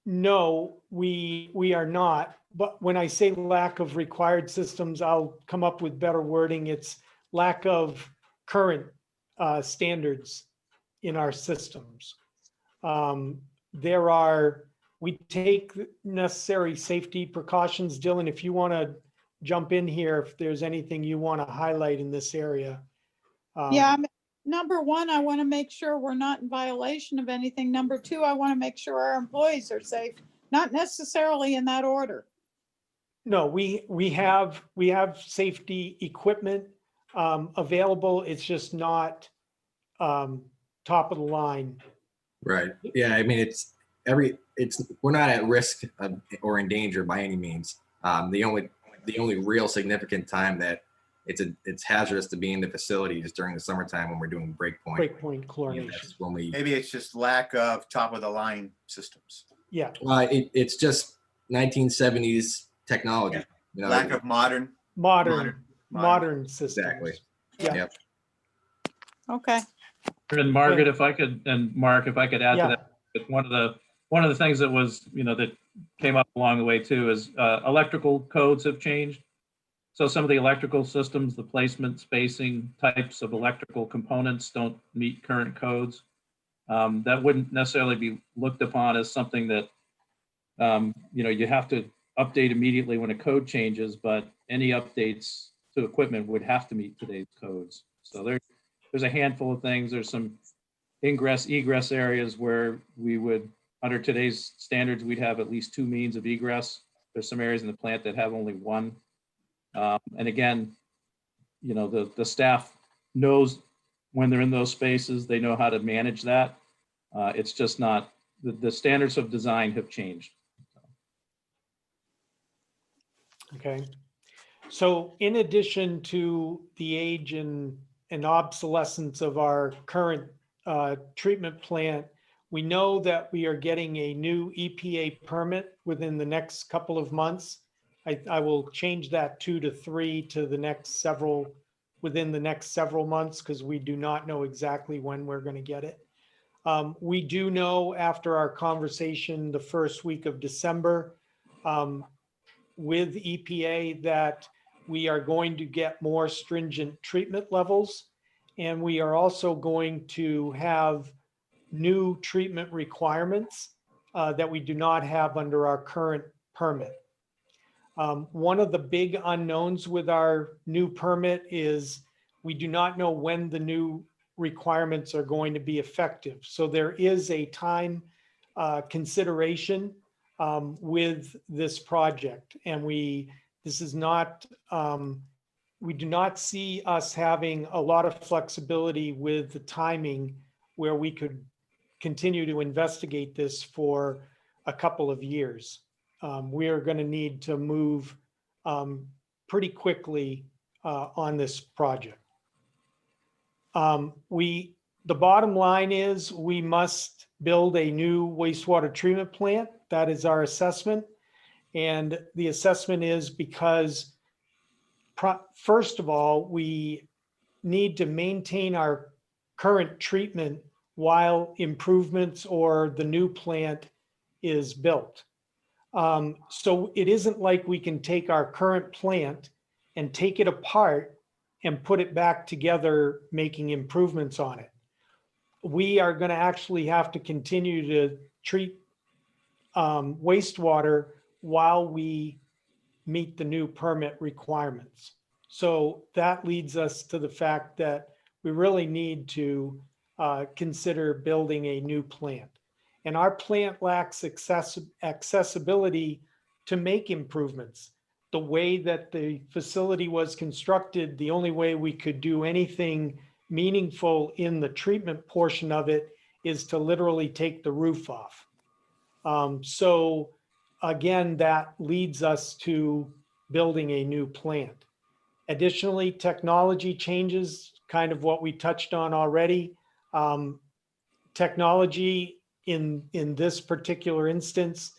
No, we are not. But when I say lack of required systems, I'll come up with better wording. It's lack of current standards in our systems. We take necessary safety precautions. Dylan, if you want to jump in here, if there's anything you want to highlight in this area. Yeah, number one, I want to make sure we're not in violation of anything. Number two, I want to make sure our employees are safe, not necessarily in that order. No, we have safety equipment available. It's just not top of the line. Right. Yeah. I mean, we're not at risk or in danger by any means. The only real significant time that it's hazardous to be in the facility is during the summertime when we're doing breakpoint. Breakpoint chlorination. That's when we. Maybe it's just lack of top of the line systems. Yeah. It's just 1970s technology. Yeah. Lack of modern systems. Exactly. Yeah. Yep. Okay. And Margaret, if I could, and Mark, if I could add to that, but one of the things that was, that came up along the way too is electrical codes have changed. So some of the electrical systems, the placement, spacing, types of electrical components don't meet current codes. That wouldn't necessarily be looked upon as something that, you have to update immediately when a code changes, but any updates to equipment would have to meet today's codes. So there's a handful of things. There's some ingress, egress areas where we would, under today's standards, we'd have at least 2 means of egress. There's some areas in the plant that have only 1. And again, the staff knows when they're in those spaces, they know how to manage that. It's just not, the standards of design have changed. Okay. So in addition to the age and obsolescence of our current treatment plant, we know that we are getting a new EPA permit within the next couple of months. I will change that 2 to 3 to the next several within the next several months because we do not know exactly when we're going to get it. We do know after our conversation the first week of December with EPA that we are going to get more stringent treatment levels. And we are also going to have new treatment requirements that we do not have under our current permit. One of the big unknowns with our new permit is we do not know when the new requirements are going to be effective. So there is a time consideration with this project. And this is not, we do not see us having a lot of flexibility with the timing where we could continue to investigate this for a couple of years. We are going to need to move pretty quickly on this project. The bottom line is we must build a new wastewater treatment plant. That is our assessment. And the assessment is because, first of all, we need to maintain our current treatment while improvements or the new plant is built. So it isn't like we can take our current plant and take it apart and put it back together, making improvements on it. We are going to actually have to continue to treat wastewater while we meet the new permit requirements. So that leads us to the fact that we really need to consider building a new plant. And our plant lacks accessibility to make improvements. The way that the facility was constructed, the only way we could do anything meaningful in the treatment portion of it is to literally take the roof off. So again, that leads us to building a new plant. Additionally, technology changes, kind of what we touched on already. Technology in this particular instance,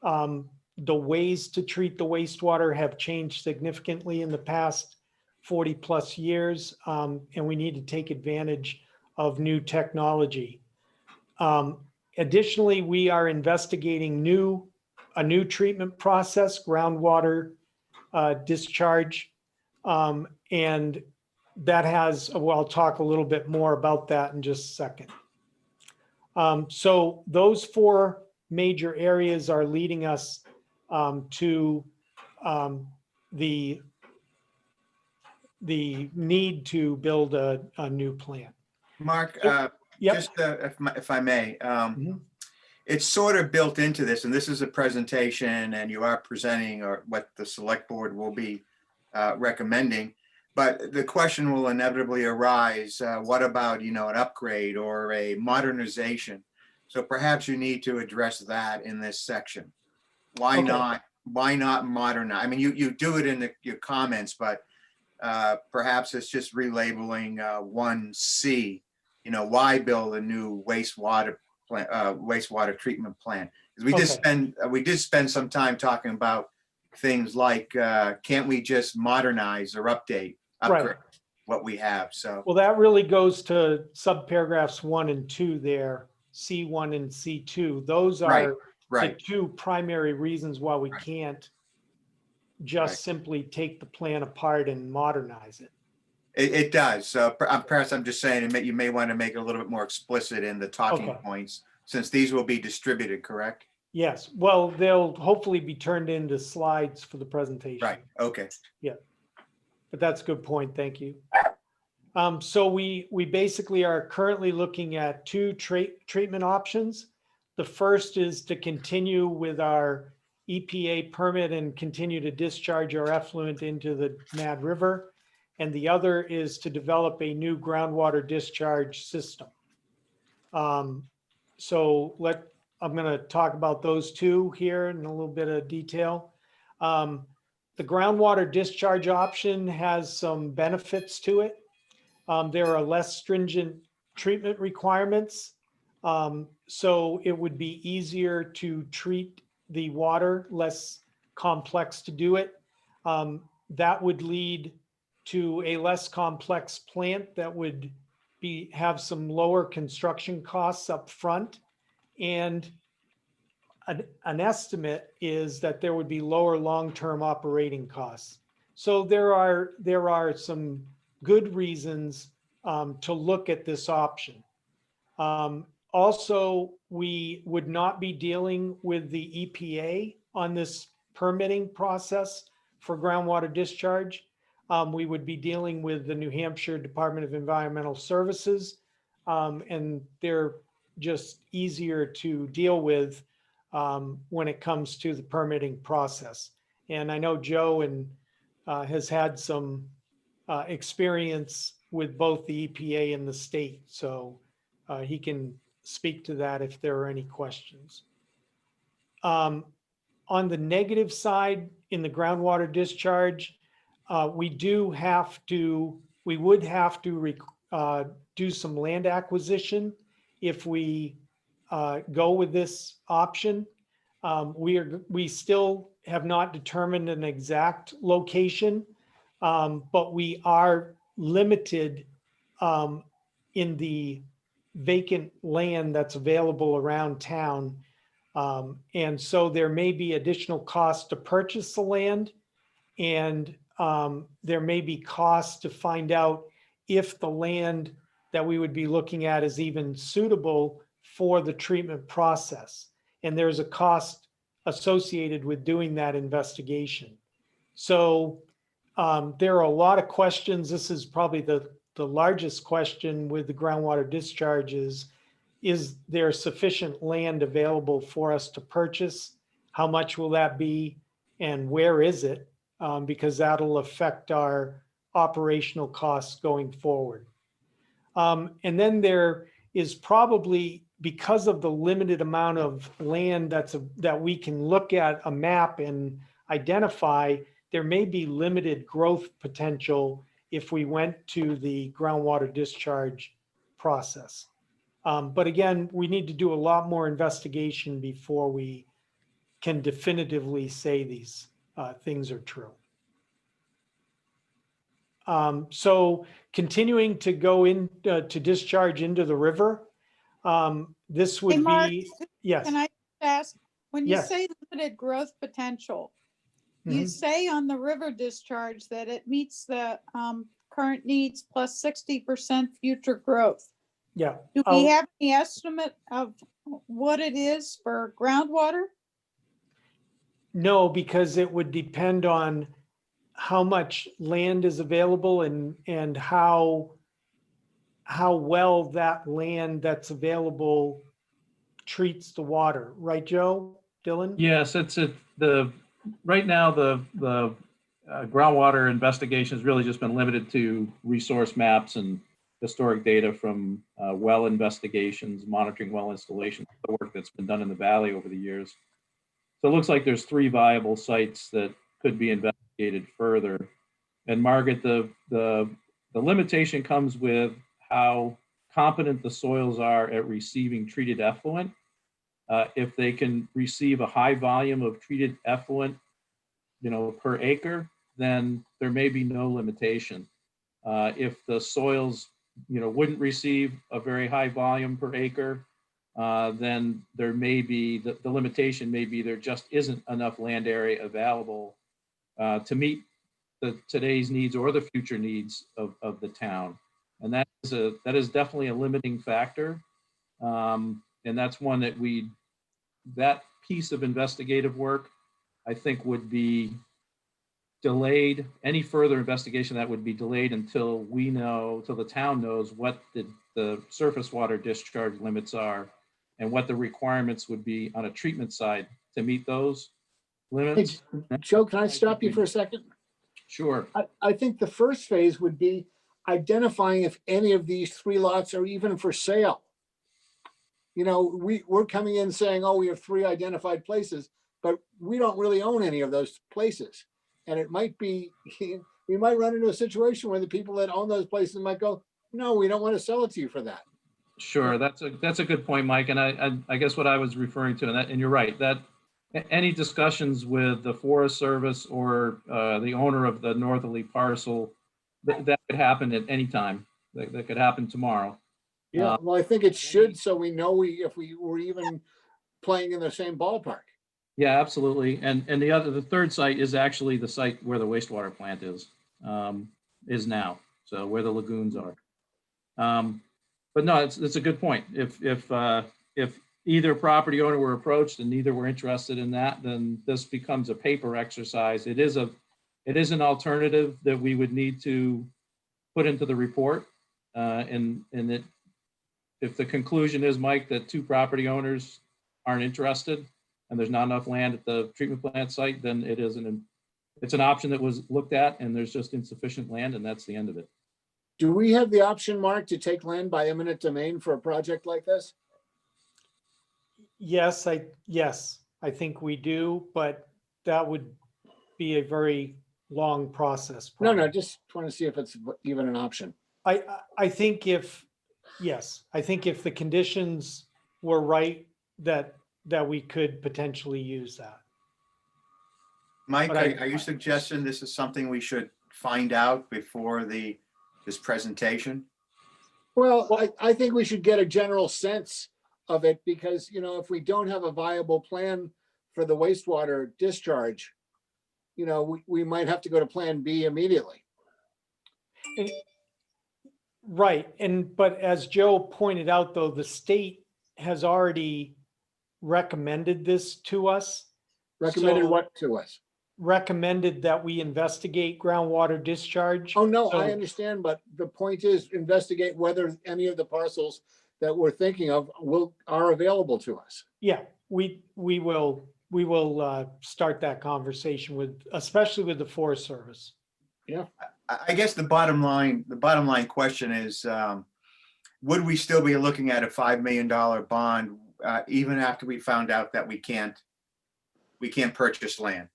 the ways to treat the wastewater have changed significantly in the past 40 plus years, and we need to take advantage of new technology. Additionally, we are investigating a new treatment process, groundwater discharge, and that has, well, I'll talk a little bit more about that in just a second. So those four major areas are leading us to the need to build a new plant. Mark, Yep. just if I may, it's sort of built into this, and this is a presentation and you are presenting or what the select board will be recommending. But the question will inevitably arise, what about, an upgrade or a modernization? So perhaps you need to address that in this section. Why not modernize? I mean, you do it in your comments, but perhaps it's just relabeling 1C, why build a new wastewater plant, wastewater treatment plant? Because we did spend some time talking about things like, can't we just modernize or upgrade what we have? So, well, that really goes to subparagraphs 1 and 2 there, C1 and C2. Those are the two primary reasons why we can't just simply take the plan apart and modernize it. It does. So perhaps I'm just saying you may want to make it a little bit more explicit in the talking points, since these will be distributed, correct? Yes. Well, they'll hopefully be turned into slides for the presentation. Right. Okay. Yeah. But that's a good point. Thank you. So we basically are currently looking at two treatment options. The first is to continue with our EPA permit and continue to discharge our effluent into the Mad River. And the other is to develop a new groundwater discharge system. So I'm going to talk about those two here in a little bit of detail. The groundwater discharge option has some benefits to it. There are less stringent treatment requirements. So it would be easier to treat the water, less complex to do it. That would lead to a less complex plant that would have some lower construction costs up front. And an estimate is that there would be lower long-term operating costs. So there are some good reasons to look at this option. Also, we would not be dealing with the EPA on this permitting process for groundwater discharge. We would be dealing with the New Hampshire Department of Environmental Services, and they're just easier to deal with when it comes to the permitting process. And I know Joe has had some experience with both the EPA and the state, so he can speak to that if there are any questions. On the negative side, in the groundwater discharge, we would have to do some land acquisition if we go with this option. We still have not determined an exact location, but we are limited in the vacant land that's available around town. And so there may be additional costs to purchase the land, and there may be costs to find out if the land that we would be looking at is even suitable for the treatment process. And there's a cost associated with doing that investigation. So there are a lot of questions. This is probably the largest question with the groundwater discharges. Is there sufficient land available for us to purchase? How much will that be? And where is it? Because that'll affect our operational costs going forward. And then there is probably, because of the limited amount of land that we can look at a map and identify, there may be limited growth potential if we went to the groundwater discharge process. But again, we need to do a lot more investigation before we can definitively say these things are true. So continuing to go in to discharge into the river, this would Hey, Mark, be, yes. Can I ask, when you Yes. say limited growth potential, you Mhm. say on the river discharge that it meets the current needs plus 60% future growth. Yeah. Do we have any estimate of what it is for groundwater? No, because it would depend on how much land is available and how well that land that's available treats the water. Right, Joe? Dylan? Yes, right now, the groundwater investigation has really just been limited to resource maps and historic data from well investigations, monitoring well installations, the work that's been done in the valley over the years. So it looks like there's 3 viable sites that could be investigated further. And Margaret, the limitation comes with how competent the soils are at receiving treated effluent. If they can receive a high volume of treated effluent, per acre, then there may be no limitation. If the soils, wouldn't receive a very high volume per acre, then there may be, the limitation may be there just isn't enough land area available to meet today's needs or the future needs of the town. And that is definitely a limiting factor. And that's one that piece of investigative work, I think, would be delayed. Any further investigation that would be delayed until the town knows what the surface water discharge limits are and what the requirements would be on a treatment side to meet those limits. Hey, Joe, can I stop you for a second? Sure. I think the first phase would be identifying if any of these 3 lots are even for sale. We're coming in saying, oh, we have 3 identified places, but we don't really own any of those places. And it might be, we might run into a situation where the people that own those places might go, no, we don't want to sell it to you for that. Sure, that's a good point, Mike. And I guess what I was referring to, and you're right, that any discussions with the Forest Service or the owner of the northerly parcel that could happen at any time. That could happen tomorrow. Yeah, well, I think it should, so we know if we were even playing in the same ballpark. Yeah, absolutely. And the third site is actually the site where the wastewater plant is now. So where the lagoons are. But no, it's a good point. If either property owner were approached and neither were interested in that, then this becomes a paper exercise. It is an alternative that we would need to put into the report. And that if the conclusion is, Mike, that two property owners aren't interested and there's not enough land at the treatment plant site, then it's an option that was looked at and there's just insufficient land and that's the end of it. Do we have the option, Mark, to take land by eminent domain for a project like this? Yes, I think we do, but that would be a very long process. No, probably. just want to see if it's even an option. I think if the conditions were right, that we could potentially use that. Mike, But are you suggesting this is something we should find out before this presentation? Well, I think we should get a general sense of it because, if we don't have a viable plan for the wastewater discharge, we might have to go to Plan B immediately. Right, but as Joe pointed out, though, the state has already recommended this to us. Recommended what to us? Recommended that we investigate groundwater discharge. Oh, no, So- I understand, but the point is investigate whether any of the parcels that we're thinking of are available to us. Yeah, we will start that conversation especially with the Forest Service. Yeah. I guess the bottom line question is, would we still be looking at a $5 million bond even after we found out that we can't purchase land?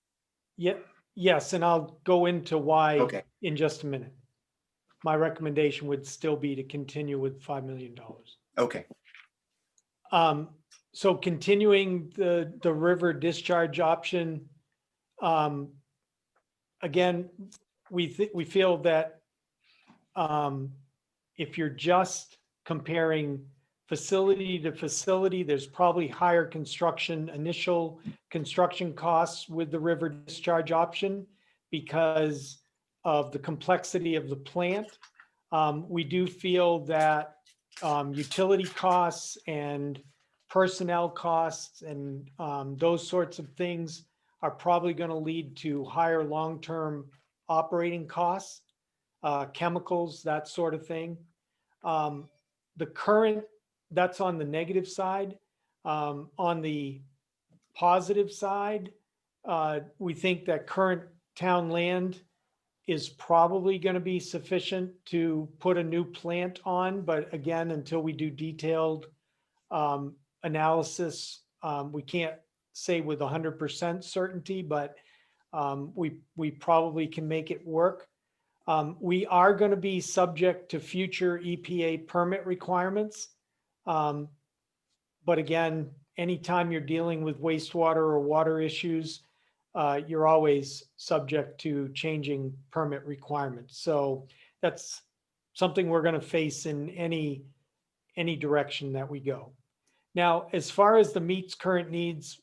Yeah, yes, and I'll go into why Okay. in just a minute. My recommendation would still be to continue with $5 million. Okay. So continuing the river discharge option, again, we feel that if you're just comparing facility to facility, there's probably higher initial construction costs with the river discharge option because of the complexity of the plant. We do feel that utility costs and personnel costs and those sorts of things are probably going to lead to higher long-term operating costs, chemicals, that sort of thing. That's on the negative side. On the positive side, we think that current town land is probably going to be sufficient to put a new plant on. But again, until we do detailed analysis, we can't say with 100% certainty, but we probably can make it work. We are going to be subject to future EPA permit requirements. But again, anytime you're dealing with wastewater or water issues, you're always subject to changing permit requirements. So that's something we're going to face in any direction that we go. Now, as far as the meets current needs,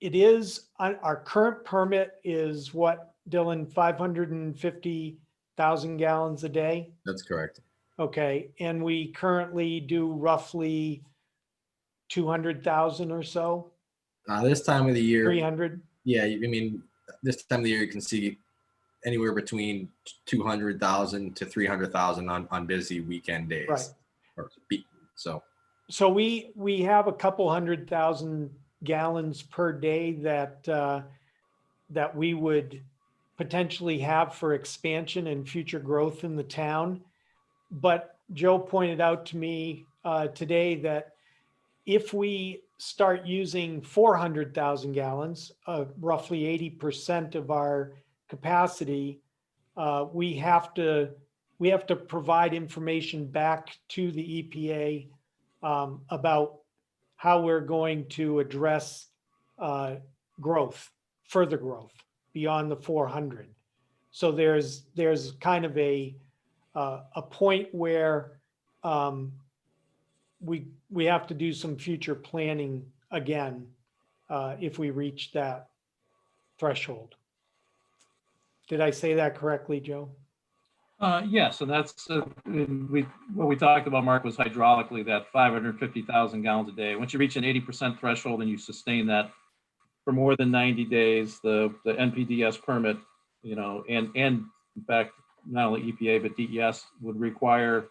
it is, our current permit is what, Dylan, 550,000 gallons a day? That's correct. Okay, and we currently do roughly 200,000 or so, This time of the year, 300? yeah, I mean, this time of the year, you can see anywhere between 200,000 to 300,000 on busy weekend days. Right. So we have a couple 100,000 gallons per day that we would potentially have for expansion and future growth in the town. But Joe pointed out to me today that if we start using 400,000 gallons, roughly 80% of our capacity, we have to provide information back to the EPA about how we're going to address further growth beyond the 400. So there's kind of a point where we have to do some future planning again if we reach that threshold. Did I say that correctly, Joe? Yes, and that's, what we talked about, Mark, was hydraulically that 550,000 gallons a day. Once you reach an 80% threshold and you sustain that for more than 90 days, the NPDES permit, and in fact, not only EPA, but DES would require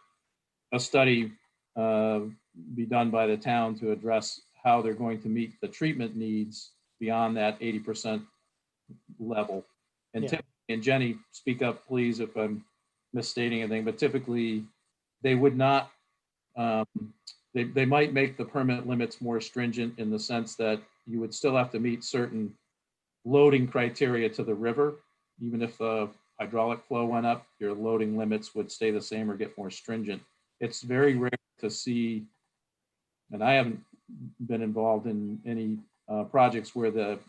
a study be done by the town to address how they're going to meet the treatment needs beyond that 80% level. And Yeah. and Jenny, speak up, please, if I'm misstating anything, but typically they would not, they might make the permit limits more stringent in the sense that you would still have to meet certain loading criteria to the river. Even if the hydraulic flow went up, your loading limits would stay the same or get more stringent. It's very rare to see, and I haven't been involved in any projects where the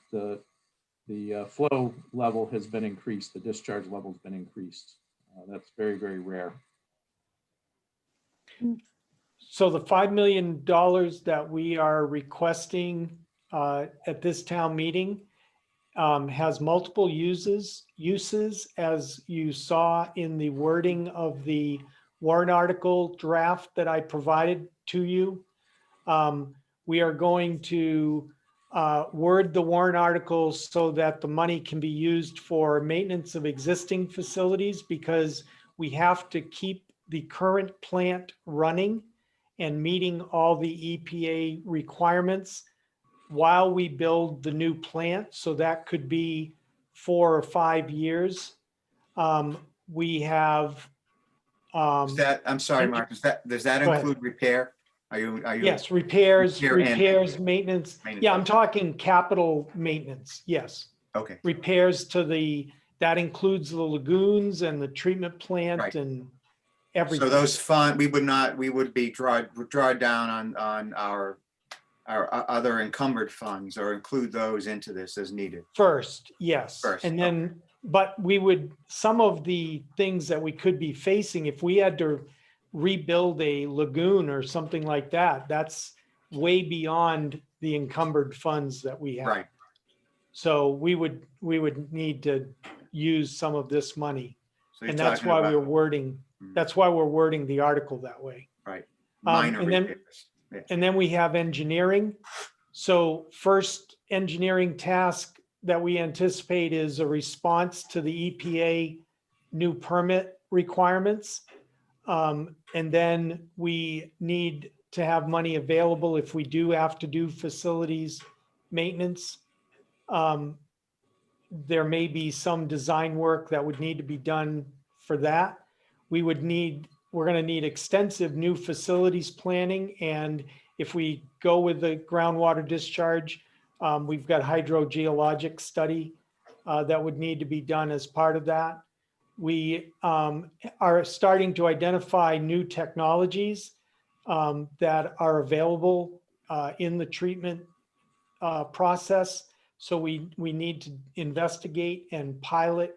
flow level has been increased, the discharge level has been increased. That's very, very rare. So the $5 million that we are requesting at this town meeting has multiple uses, as you saw in the wording of the warrant article draft that I provided to you. We are going to word the warrant articles so that the money can be used for maintenance of existing facilities, because we have to keep the current plant running and meeting all the EPA requirements while we build the new plant. So that could be 4 or 5 years. We have. I'm sorry, Mark, does that Go ahead. include repair? Are you? Yes, repairs, Repair and maintenance. maintenance, Yeah, I'm okay. talking capital maintenance, yes. Okay, Repairs to that includes the lagoons and the treatment plant Right. and so everything. those funds, we would be draw down on our other encumbered funds, or include those into this as needed. First, yes. First, And then, but some of the things that we could be facing, if we had to rebuild a lagoon or something like that, that's way beyond the encumbered funds that we have. Right. So we would need to use some of this money. So you're And that's talking why about- we're wording the article that way. Right. Minor and then- repairs. Yeah. And then we have engineering. So first engineering task that we anticipate is a response to the EPA new permit requirements. And then we need to have money available if we do have to do facilities maintenance. There may be some design work that would need to be done for that. We're going to need extensive new facilities planning. And if we go with the groundwater discharge, we've got hydrogeologic study that would need to be done as part of that. We are starting to identify new technologies that are available in the treatment process. So we need to investigate and pilot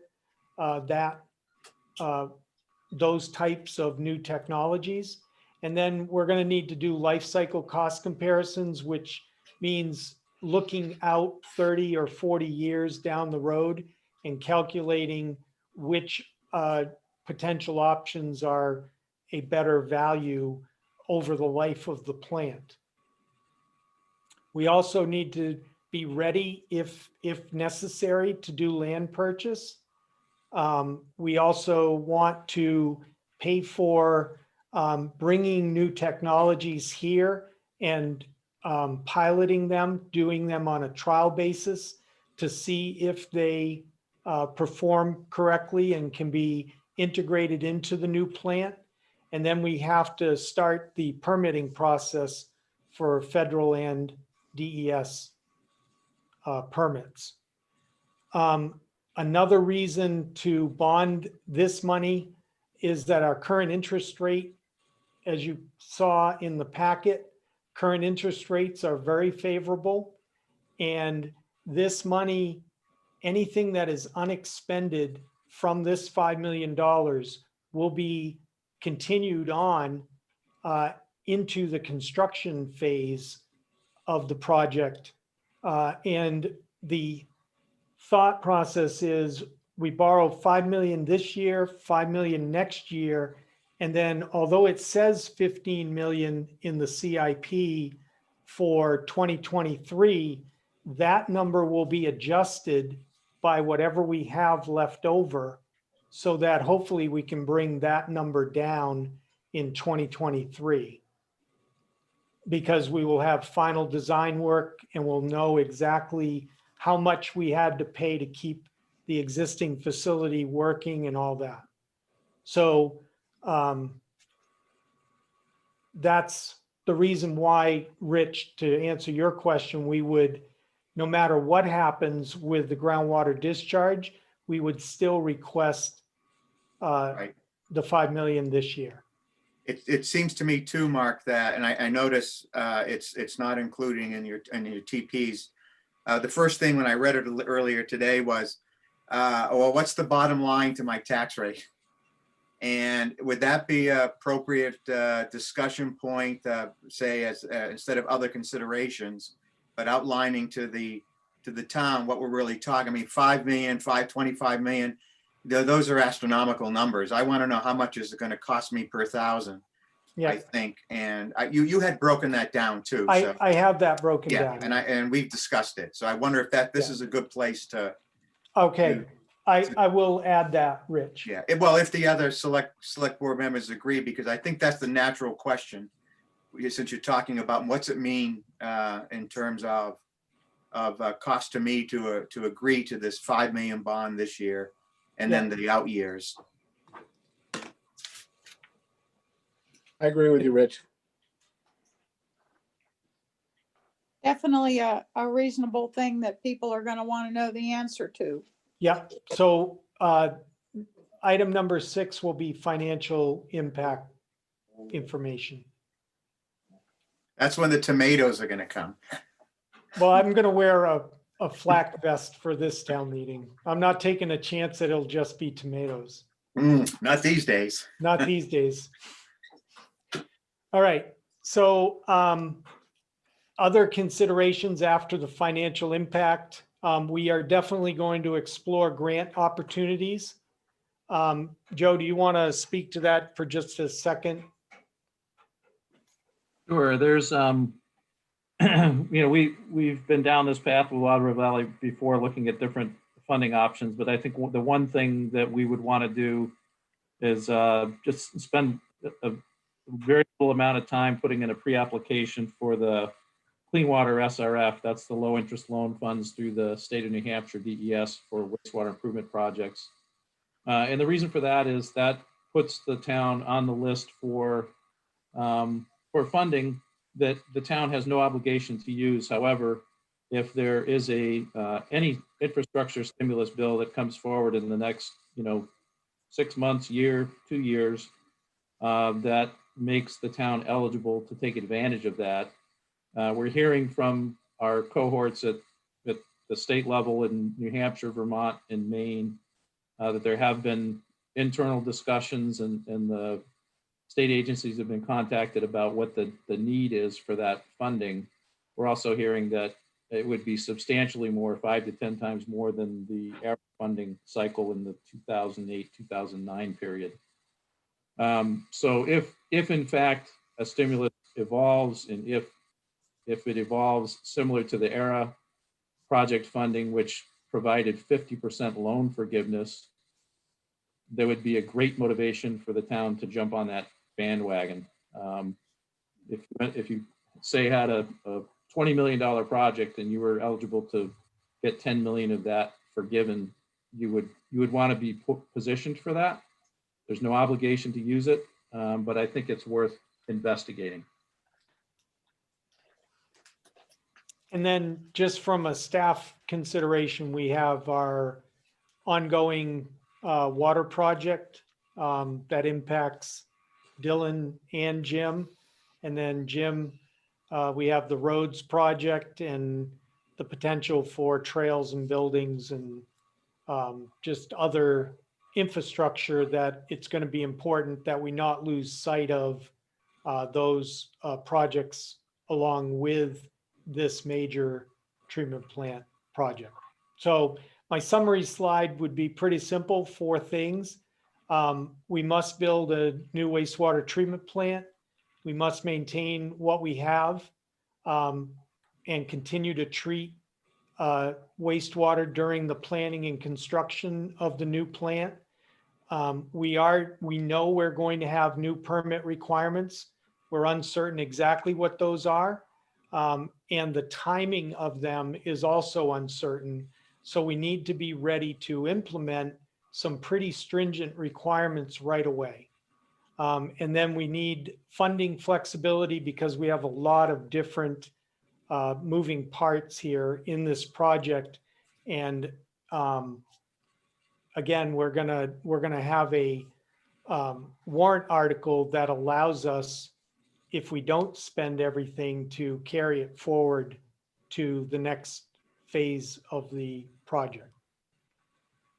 those types of new technologies. And then we're going to need to do life cycle cost comparisons, which means looking out 30 or 40 years down the road and calculating which potential options are a better value over the life of the plant. We also need to be ready, if necessary, to do land purchase. We also want to pay for bringing new technologies here and piloting them, doing them on a trial basis to see if they perform correctly and can be integrated into the new plant. And then we have to start the permitting process for federal and DES permits. Another reason to bond this money is that our current interest rate, as you saw in the packet, current interest rates are very favorable. And this money, anything that is unexpended from this $5 million will be continued on into the construction phase of the project. And the thought process is we borrow 5 million this year, 5 million next year. And then although it says 15 million in the CIP for 2023, that number will be adjusted by whatever we have left over so that hopefully we can bring that number down in 2023. Because we will have final design work and we'll know exactly how much we had to pay to keep the existing facility working and all that. So that's the reason why, Rich, to answer your question, we would, no matter what happens with the groundwater discharge, we would still request Right. the 5 million this year. It seems to me too, Mark, that, and I notice it's not including in your TPs. The first thing when I read it earlier today was, well, what's the bottom line to my tax rate? And would that be an appropriate discussion point, say, as instead of other considerations, but outlining to the town what we're really talking? I mean, 5 million, 25 million. Those are astronomical numbers. I want to know how much is it going to cost me per thousand, Yeah, I think. And you had broken that down too. So, I have that broken yeah, down. and we've discussed it. So I wonder if this is a good place to. Okay, I will add that, Rich. Yeah, well, if the other select board members agree, because I think that's the natural question. Since you're talking about what's it mean in terms of cost to me to agree to this 5 million bond this year. And then the out years. I agree with you, Rich. Definitely a reasonable thing that people are going to want to know the answer to. Yeah, so item number 6 will be financial impact information. That's when the tomatoes are going to come. Well, I'm going to wear a flak vest for this town meeting. I'm not taking a chance that it'll just be tomatoes. Not these days. Not these days. All right, so other considerations after the financial impact, we are definitely going to explore grant opportunities. Joe, do you want to speak to that for just a second? Sure, there's, we've been down this path with Water Valley before looking at different funding options, but I think the one thing that we would want to do is just spend a very little amount of time putting in a pre-application for the Clean Water SRF. That's the low interest loan funds through the state of New Hampshire DES for wastewater improvement projects. And the reason for that is that puts the town on the list for funding that the town has no obligation to use. However, if there is any infrastructure stimulus bill that comes forward in the next 6 months, year, 2 years, that makes the town eligible to take advantage of that. We're hearing from our cohorts at the state level in New Hampshire, Vermont, and Maine that there have been internal discussions and the state agencies have been contacted about what the need is for that funding. We're also hearing that it would be substantially more, 5 to 10 times more than the average funding cycle in the 2008-2009 period. So if in fact a stimulus evolves, and if it evolves similar to the ERA project funding, which provided 50% loan forgiveness, there would be a great motivation for the town to jump on that bandwagon. If you say had a $20 million project and you were eligible to get 10 million of that forgiven, you would want to be positioned for that. There's no obligation to use it, but I think it's worth investigating. And then just from a staff consideration, we have our ongoing water project that impacts Dylan and Jim. And then Jim, we have the roads project and the potential for trails and buildings and just other infrastructure, that it's going to be important that we not lose sight of those projects along with this major treatment plant project. So my summary slide would be pretty simple, 4 things. We must build a new wastewater treatment plant. We must maintain what we have and continue to treat wastewater during the planning and construction of the new plant. We know we're going to have new permit requirements. We're uncertain exactly what those are. And the timing of them is also uncertain. So we need to be ready to implement some pretty stringent requirements right away. And then we need funding flexibility because we have a lot of different moving parts here in this project. And again, we're gonna have a warrant article that allows us, if we don't spend everything, to carry it forward to the next phase of the project.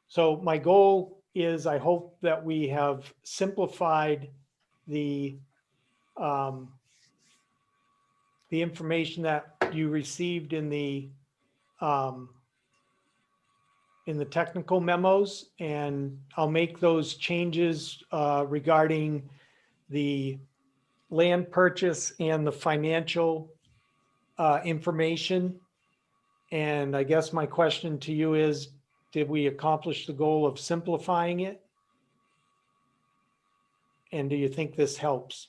So my goal is, I hope that we have simplified the information that you received in the technical memos, and I'll make those changes regarding the land purchase and the financial information. And I guess my question to you is, did we accomplish the goal of simplifying it? And do you think this helps?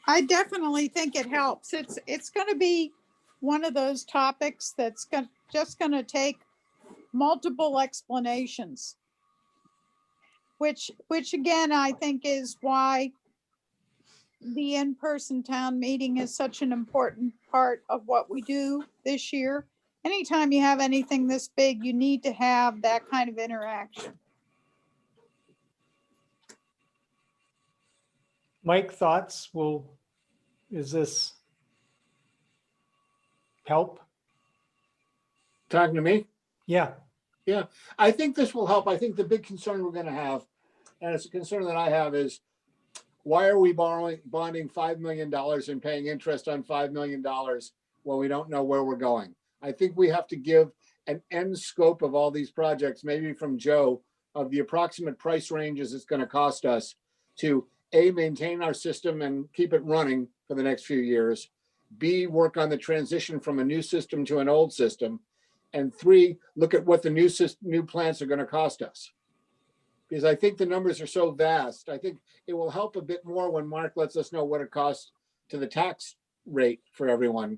I definitely think it helps. It's going to be one of those topics that's just going to take multiple explanations, which again, I think is why the in-person town meeting is such an important part of what we do this year. Anytime you have anything this big, you need to have that kind of interaction. Mike, thoughts? Is this help? Talking to me? Yeah. Yeah, I think this will help. I think the big concern we're going to have, and it's a concern that I have, is why are we bonding $5 million and paying interest on $5 million when we don't know where we're going? I think we have to give an end scope of all these projects, maybe from Joe, of the approximate price ranges it's going to cost us to A, maintain our system and keep it running for the next few years, B, work on the transition from a new system to an old system, and 3, look at what the new plants are going to cost us. Because I think the numbers are so vast. I think it will help a bit more when Mark lets us know what it costs to the tax rate for everyone.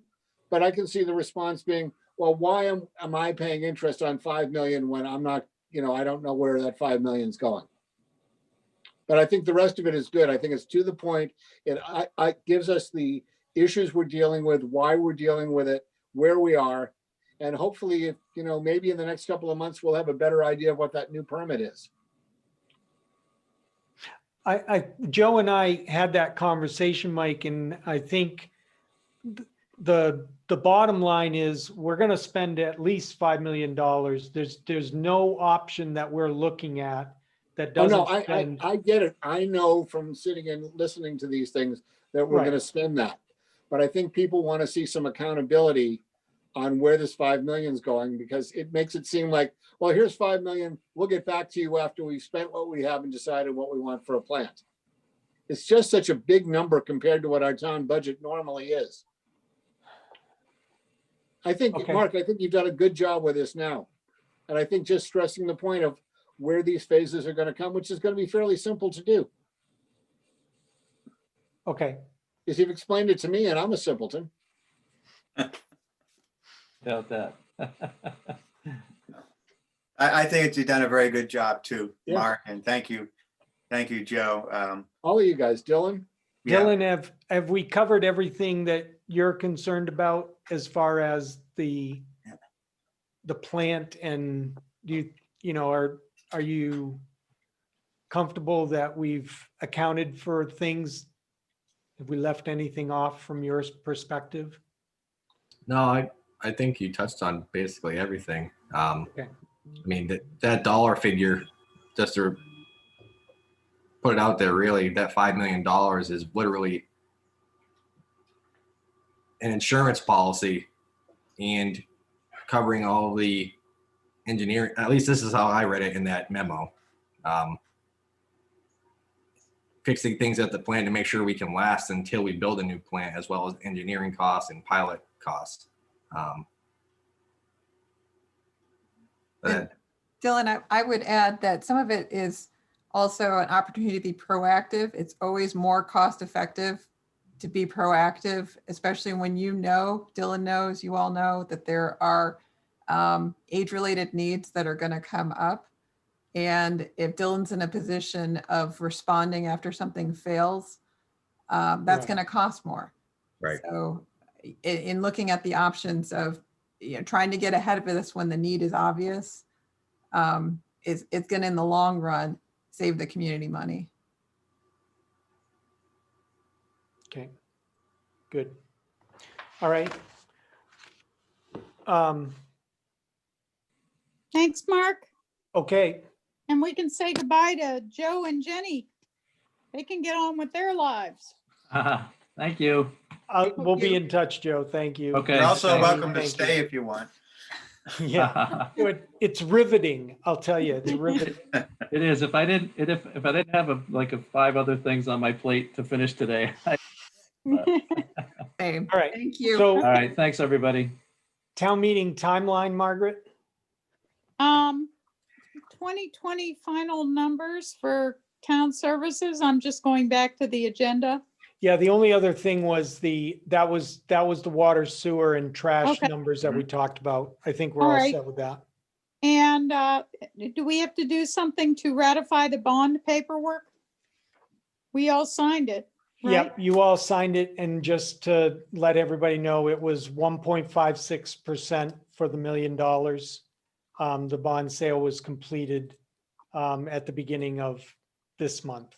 But I can see the response being, well, why am I paying interest on 5 million when I'm not, I don't know where that 5 million is going. But I think the rest of it is good. I think it's to the point. It gives us the issues we're dealing with, why we're dealing with it, where we are. And hopefully, if, maybe in the next couple of months, we'll have a better idea of what that new permit is. Joe and I had that conversation, Mike, and I think the bottom line is we're going to spend at least $5 million. There's no option that we're looking at that doesn't spend. I get it. I know from sitting and listening to these things that we're going to spend that. But I think people want to see some accountability on where this 5 million is going, because it makes it seem like, well, here's 5 million. We'll get back to you after we've spent what we have and decided what we want for a plant. It's just such a big number compared to what our town budget normally is. I think, Mark, I think you've done a good job with this now. And I think just stressing the point of where these phases are going to come, which is going to be fairly simple to do. Okay. Because you've explained it to me and I'm a simpleton. About that. I think you've done a very good job too, Yeah. Mark, and thank you, Joe. All of you guys, Dylan. Yeah. Dylan, have we covered everything that you're concerned about as far as the plant, and are you comfortable that we've accounted for things? Have we left anything off from your perspective? No, I I think you touched on basically everything. Okay. I mean, that dollar figure, just to put it out there, really, that $5 million is literally an insurance policy and covering all the engineering. At least this is how I read it in that memo. Fixing things at the plant to make sure we can last until we build a new plant, as well as engineering costs and pilot costs. And Dylan, I would add that some of it is also an opportunity to be proactive. It's always more cost effective to be proactive, especially when you know, Dylan knows, you all know that there are age-related needs that are going to come up. And if Dylan's in a position of responding after something fails, that's Right. going to cost more. Right. So in looking at the options of trying to get ahead of this when the need is obvious, it's going to, in the long run, save the community money. Okay, good. All right. Thanks, Mark. Okay, And we can say goodbye to Joe and Jenny. They can get on with their lives. Thank you. we'll be in touch, Joe. Thank you. Okay. You're also Jenny, welcome to thank stay you. if you want. Yeah, it's riveting. I'll tell you, it's riveting. It is. If I didn't have like 5 other things on my plate to finish today. Same. All right. Thank you. So, All right. Thanks, everybody. town meeting timeline, Margaret? 2020 final numbers for town services. I'm just going back to the agenda. Yeah, the only other thing was that was the water, sewer, and trash Okay. numbers that we talked about. I think we're All all right. set with that. And do we have to do something to ratify the bond paperwork? We all signed it, right? Yep, you all signed it, and just to let everybody know, it was 1.56% for the $1 million. The bond sale was completed at the beginning of this month.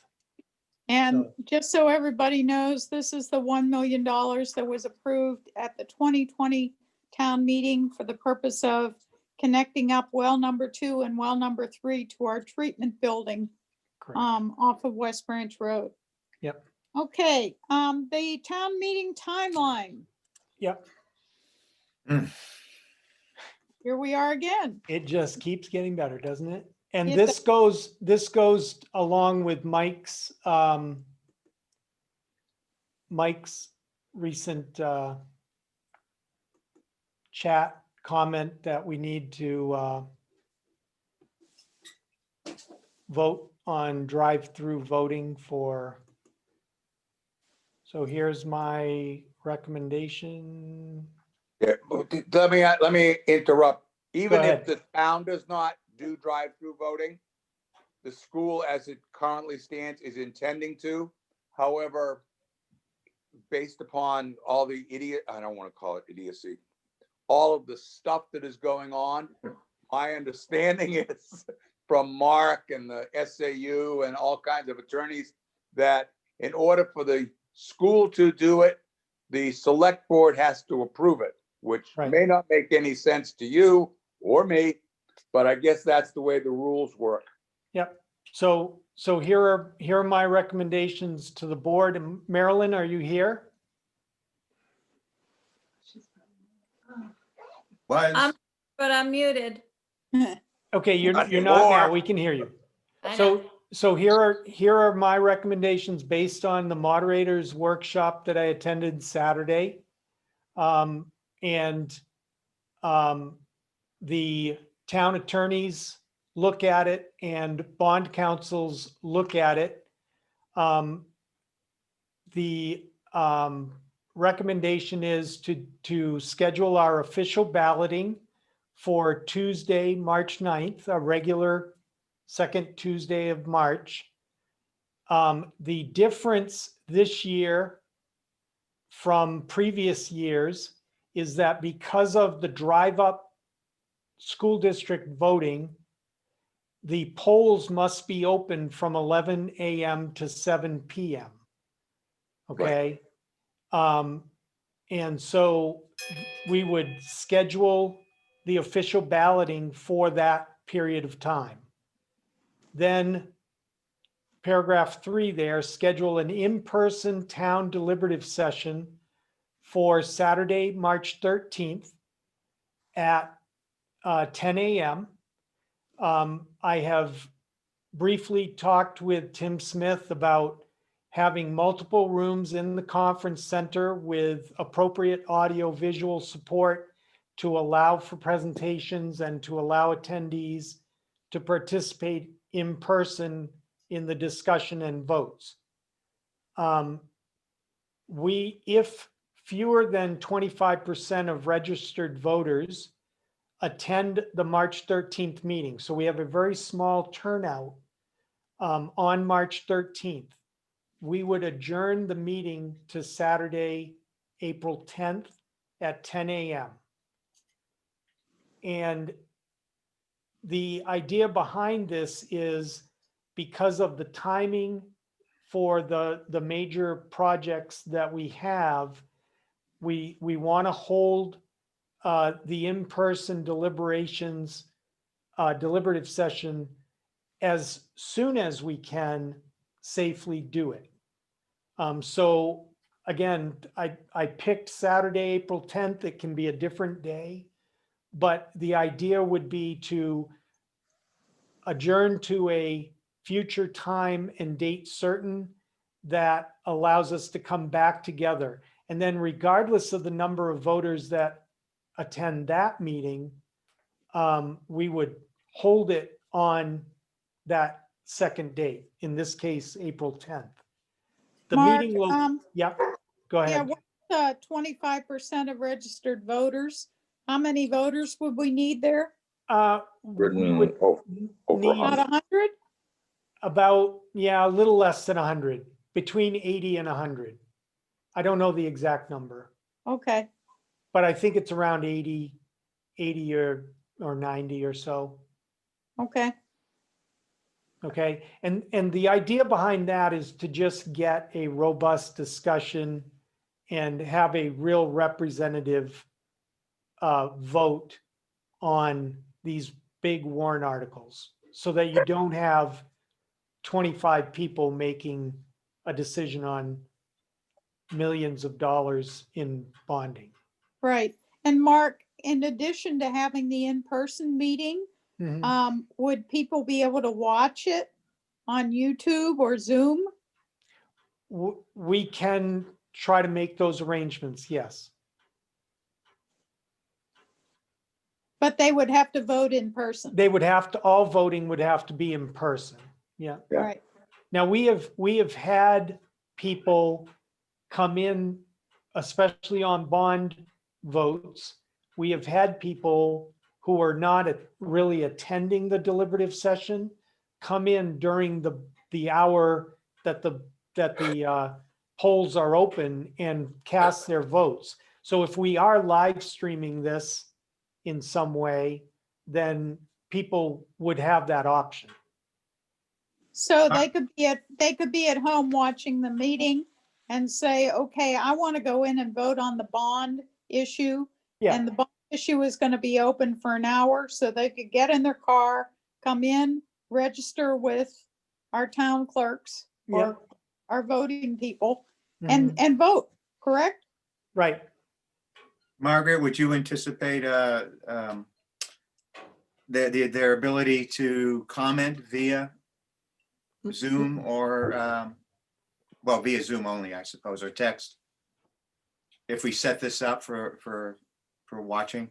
And So- just so everybody knows, this is the $1 million that was approved at the 2020 town meeting for the purpose of connecting up well number 2 and well number 3 to our treatment building Correct. off of West Branch Road. Yep. Okay, the town meeting timeline. Yep. Here we are again. It just keeps getting better, doesn't it? And It this goes along with Mike's recent chat comment that we need to vote on drive-through voting for. So here's my recommendation. Yeah, let me interrupt. Even ahead. if the town does not do drive-through voting, the school as it currently stands is intending to. However, based upon all the I don't want to call it idiocy, all of the stuff that is going on, my understanding is from Mark and the SAU and all kinds of attorneys that in order for the school to do it, the select board has to approve it, which Right. may not make any sense to you or me, but I guess that's the way the rules work. Yep. So here are my recommendations to the board. And Marilyn, are you here? Was, But I'm muted. Okay, you're Not not now. anymore. We can hear you. I know. So here are my recommendations based on the moderators workshop that I attended Saturday. And the town attorneys look at it and bond councils look at it. The recommendation is to schedule our official balloting for Tuesday, March 9th, a regular second Tuesday of March. The difference this year from previous years is that because of the drive-up school district voting, the polls must be open from 11 a.m. to 7 p.m. Okay. And so we would schedule the official balloting for that period of time. Then paragraph 3 there, schedule an in-person town deliberative session for Saturday, March 13th at 10 a.m. I have briefly talked with Tim Smith about having multiple rooms in the conference center with appropriate audio visual support to allow for presentations and to allow attendees to participate in person in the discussion and votes. If fewer than 25% of registered voters attend the March 13th meeting, so we have a very small turnout on March 13th, we would adjourn the meeting to Saturday, April 10th at 10 a.m. And the idea behind this is because of the timing for the major projects that we have, we want to hold the in-person deliberations, deliberative session as soon as we can safely do it. So again, I picked Saturday, April 10th. It can be a different day, but the idea would be to adjourn to a future time and date certain that allows us to come back together. And then regardless of the number of voters that attend that meeting, we would hold it on that second date, in this case, April 10th. The Mark, meeting will, yeah, go yeah, ahead. what's 25% of registered voters? How many voters would we need there? We would need About 100? about, yeah, a little less than 100, between 80 and 100. I don't know the exact number, Okay, but I think it's around 80 or 90 or so. okay. Okay, and the idea behind that is to just get a robust discussion and have a real representative vote on these big warrant articles, so that you don't have 25 people making a decision on millions of dollars in bonding. Right. And Mark, in addition to having the in-person meeting, would people be able to watch it on YouTube or Zoom? We can try to make those arrangements, yes. But they would have to vote in person. They would have to, all voting would have to be in person. Yeah. Right. Now we have had people come in, especially on bond votes. We have had people who are not really attending the deliberative session come in during the hour that the polls are open and cast their votes. So if we are live streaming this in some way, then people would have that option. So they could be at home watching the meeting and say, okay, I want to go in and vote on the bond issue. Yeah. And the bond issue is going to be open for an hour, so they could get in their car, come in, register with our town clerks or our voting people and vote, correct? Right. Margaret, would you anticipate their ability to comment via Zoom or, well, via Zoom only, I suppose, or text? If we set this up for watching?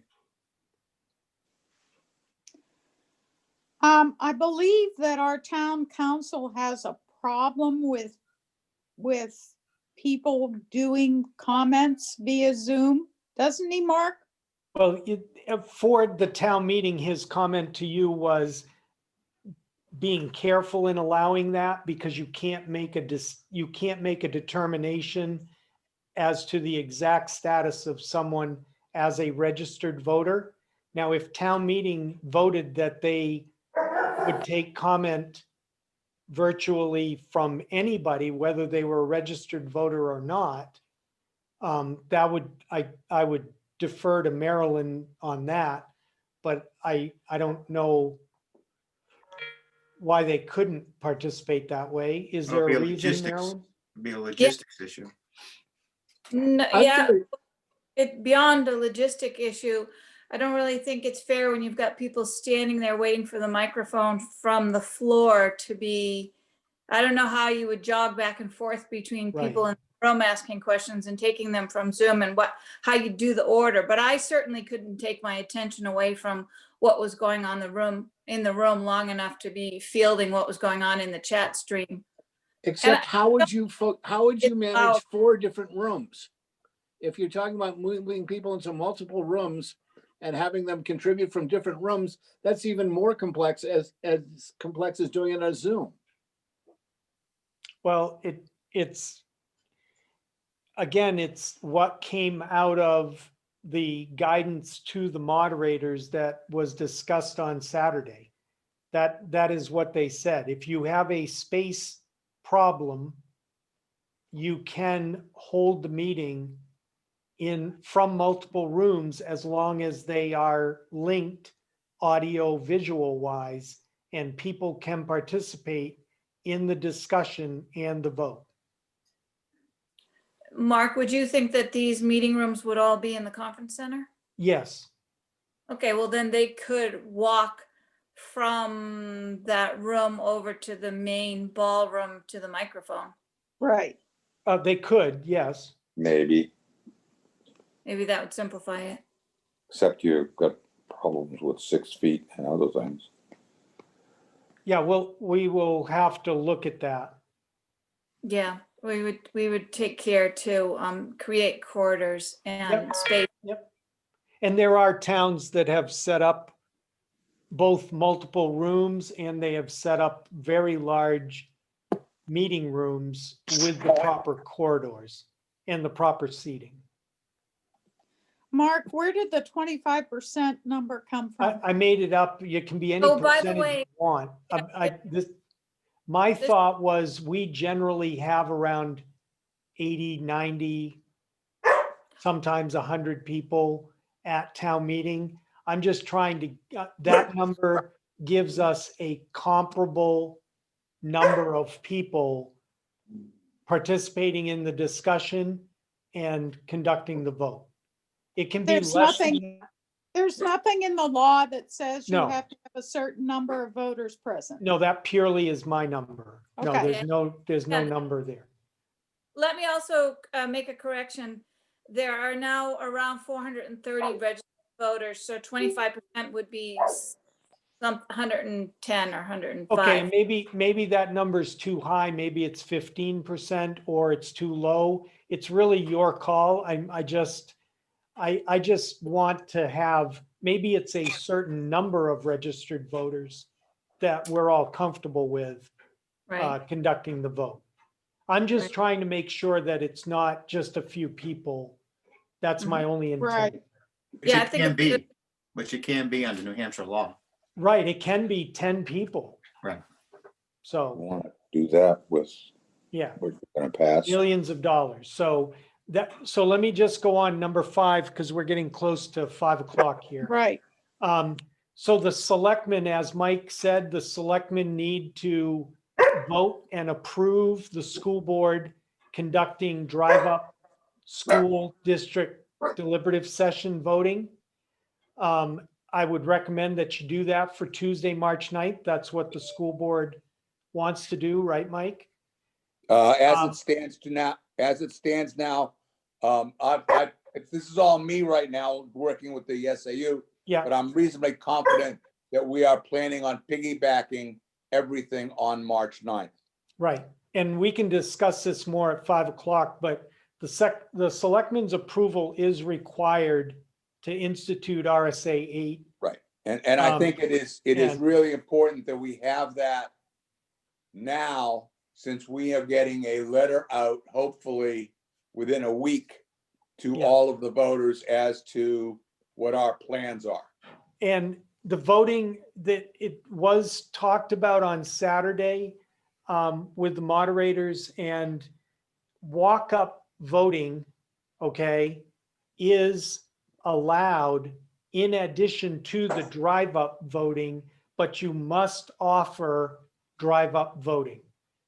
I believe that our town council has a problem with people doing comments via Zoom, doesn't he, Mark? Well, for the town meeting, his comment to you was being careful in allowing that, because you can't make a determination as to the exact status of someone as a registered voter. Now, if town meeting voted that they would take comment virtually from anybody, whether they were a registered voter or not, that would, I would defer to Marilyn on that, but I don't know why they couldn't participate that way. Is It'll there be a a reason, logistics- Marilyn? Be a logistics issue. No, I'm yeah, sorry. it beyond a logistic issue. I don't really think it's fair when you've got people standing there waiting for the microphone from the floor to be, I don't know how you would jog back and forth between people Right. in the room asking questions and taking them from Zoom and how you do the order. But I certainly couldn't take my attention away from what was going on in the room long enough to be fielding what was going on in the chat stream. Except how would you manage Wow. 4 different rooms? If you're talking about moving people into multiple rooms and having them contribute from different rooms, that's even more complex as complex as doing it on Zoom. Well, it's again, it's what came out of the guidance to the moderators that was discussed on Saturday. That is what they said. If you have a space problem, you can hold the meeting from multiple rooms as long as they are linked audio visual wise, and people can participate in the discussion and the vote. Mark, would you think that these meeting rooms would all be in the conference center? Yes. Okay, well then they could walk from that room over to the main ballroom to the microphone. Right. They could, yes. Maybe, Maybe that would simplify it. except you've got problems with 6 feet and other things. Yeah, we will have to look at that. Yeah, we would take care to create corridors and Yep. space. Yep. And there are towns that have set up both multiple rooms, and they have set up very large meeting rooms with the proper corridors and the proper seating. Mark, where did the 25% number come from? I made it up. You can be any Oh, by the percentage way, you want. My thought was we generally have around 80, 90, sometimes 100 people at town meeting. I'm just trying to, that number gives us a comparable number of people participating in the discussion and conducting the vote. It can be There's less nothing, than that. there's nothing in the law that says you No. have to have a certain number of voters present. No, that purely is my number. No, Okay. there's no Yeah. number there. Let me also make a correction. There are now around 430 registered voters, so 25% would be some 110 or 105. Okay, maybe that number's too high. Maybe it's 15% or it's too low. It's really your call. I just want to have, maybe it's a certain number of registered voters that we're all comfortable with Right. conducting the vote. I'm just Right. trying to make sure that it's not just a few people. That's my only intent. Right. Which Yeah, I it think can it's- be, which it can be under New Hampshire law. Right, it can be 10 people. Right. So, Want to do that with yeah, what you're going to pass? millions of dollars. So let me just go on number 5, because we're getting close to 5 o'clock here. Right. So the selectmen, as Mike said, the selectmen need to vote and approve the school board conducting drive-up school district deliberative session voting. I would recommend that you do that for Tuesday, March 9th. That's what the school board wants to do, right, Mike? As it stands now, this is all me right now, working with the SAU, Yeah, but I'm reasonably confident that we are planning on piggybacking everything on March 9th. right. And we can discuss this more at 5 o'clock, but the selectmen's approval is required to institute RSA 8. Right. And I think it is and- really important that we have that now, since we are getting a letter out, hopefully within a week, to Yeah. all of the voters as to what our plans are. And the voting that it was talked about on Saturday with the moderators, and walk-up voting, okay, is allowed in addition to the drive-up voting, but you must offer drive-up voting.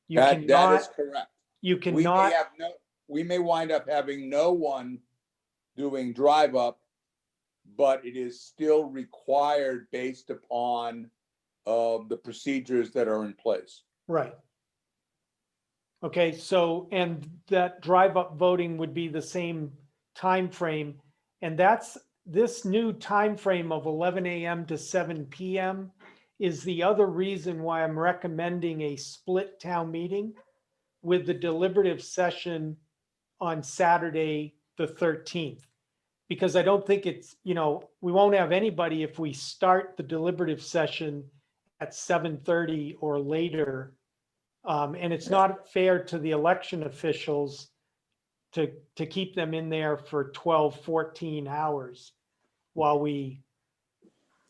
You That is cannot, correct. you We may cannot, have no, we may wind up having no one doing drive up, but it is still required based upon the procedures that are in place. right. Okay, so, and that drive-up voting would be the same time frame, and that's, this new time frame of 11 a.m. to 7 p.m. is the other reason why I'm recommending a split town meeting with the deliberative session on Saturday, the 13th. Because I don't think it's, you know, we won't have anybody if we start the deliberative session at 7:30 or later. And it's not fair to the election officials to keep them in there for 12, 14 hours while we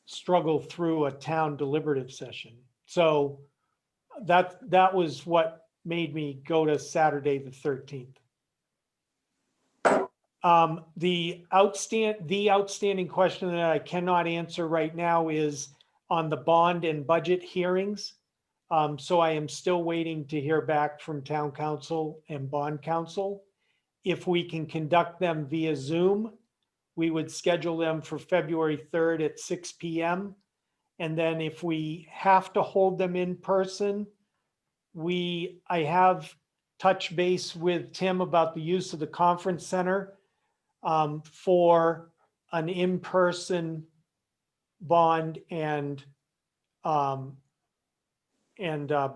struggle through a town deliberative session. So that was what made me go to Saturday, the 13th. The outstanding question that I cannot answer right now is on the bond and budget hearings. So I am still waiting to hear back from town council and bond council. If we can conduct them via Zoom, we would schedule them for February 3rd at 6 p.m. And then if we have to hold them in person, I have touched base with Tim about the use of the conference center for an in-person bond and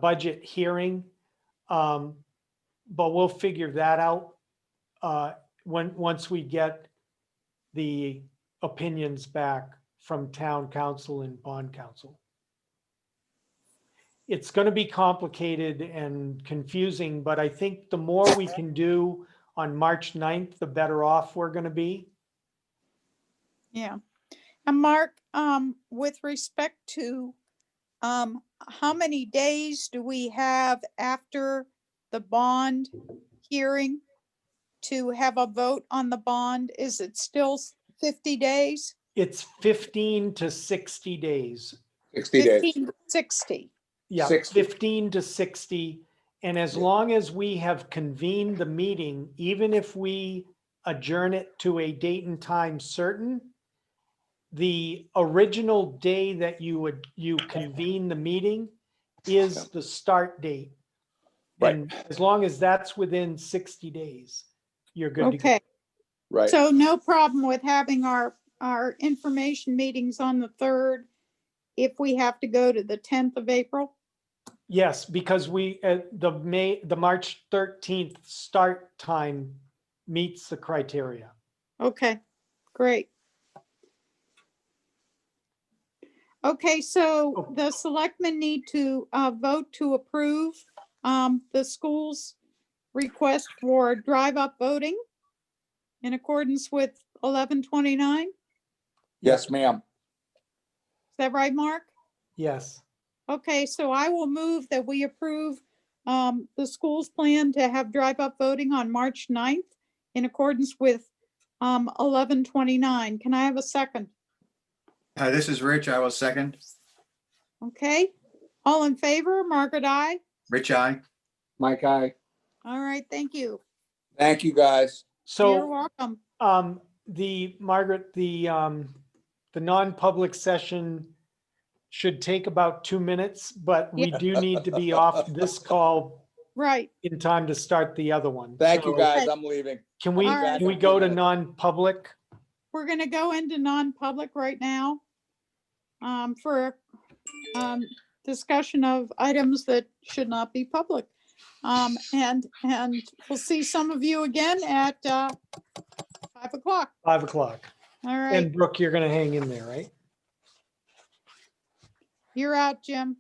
budget hearing. But we'll figure that out once we get the opinions back from town council and bond council. It's going to be complicated and confusing, but I think the more we can do on March 9th, the better off we're going to be. Yeah. And Mark, with respect to how many days do we have after the bond hearing to have a vote on the bond? Is it still 50 days? It's 15 to 60 days. 60 days. 15 to 60. Yeah, 60. 15 to 60. And as long as we have convened the meeting, even if we adjourn it to a date and time certain, the original day that you convene the meeting is the start date. Right. And as long as that's within 60 days, you're good to go. Okay. Right. So no problem with having our information meetings on the 3rd if we have to go to the 10th of April? Yes, because the March 13th start time meets the criteria. Okay, great. Okay, so the selectmen need to vote to approve the school's request for drive-up voting in accordance with 1129. Is Yes, ma'am. that right, Mark? Yes. Okay, so I will move that we approve the school's plan to have drive-up voting on March 9th in accordance with 1129. Can I have a second? This is Rich. I will second. Okay, all in favor? Margaret, aye. Rich, I. Mike, aye. All right, thank you. Thank you, guys. You're So welcome. Margaret, the non-public session should take about 2 minutes, but we do need to be off this call Right. in time to start the other one. Thank you, So guys. I'm leaving. Can we, All right. can we go to non-public? We're gonna go into non-public right now for discussion of items that should not be public. And we'll see some of you again at 5 o'clock. 5 o'clock. All right, And Brooke, you're gonna hang in there, right? you're out, Jim.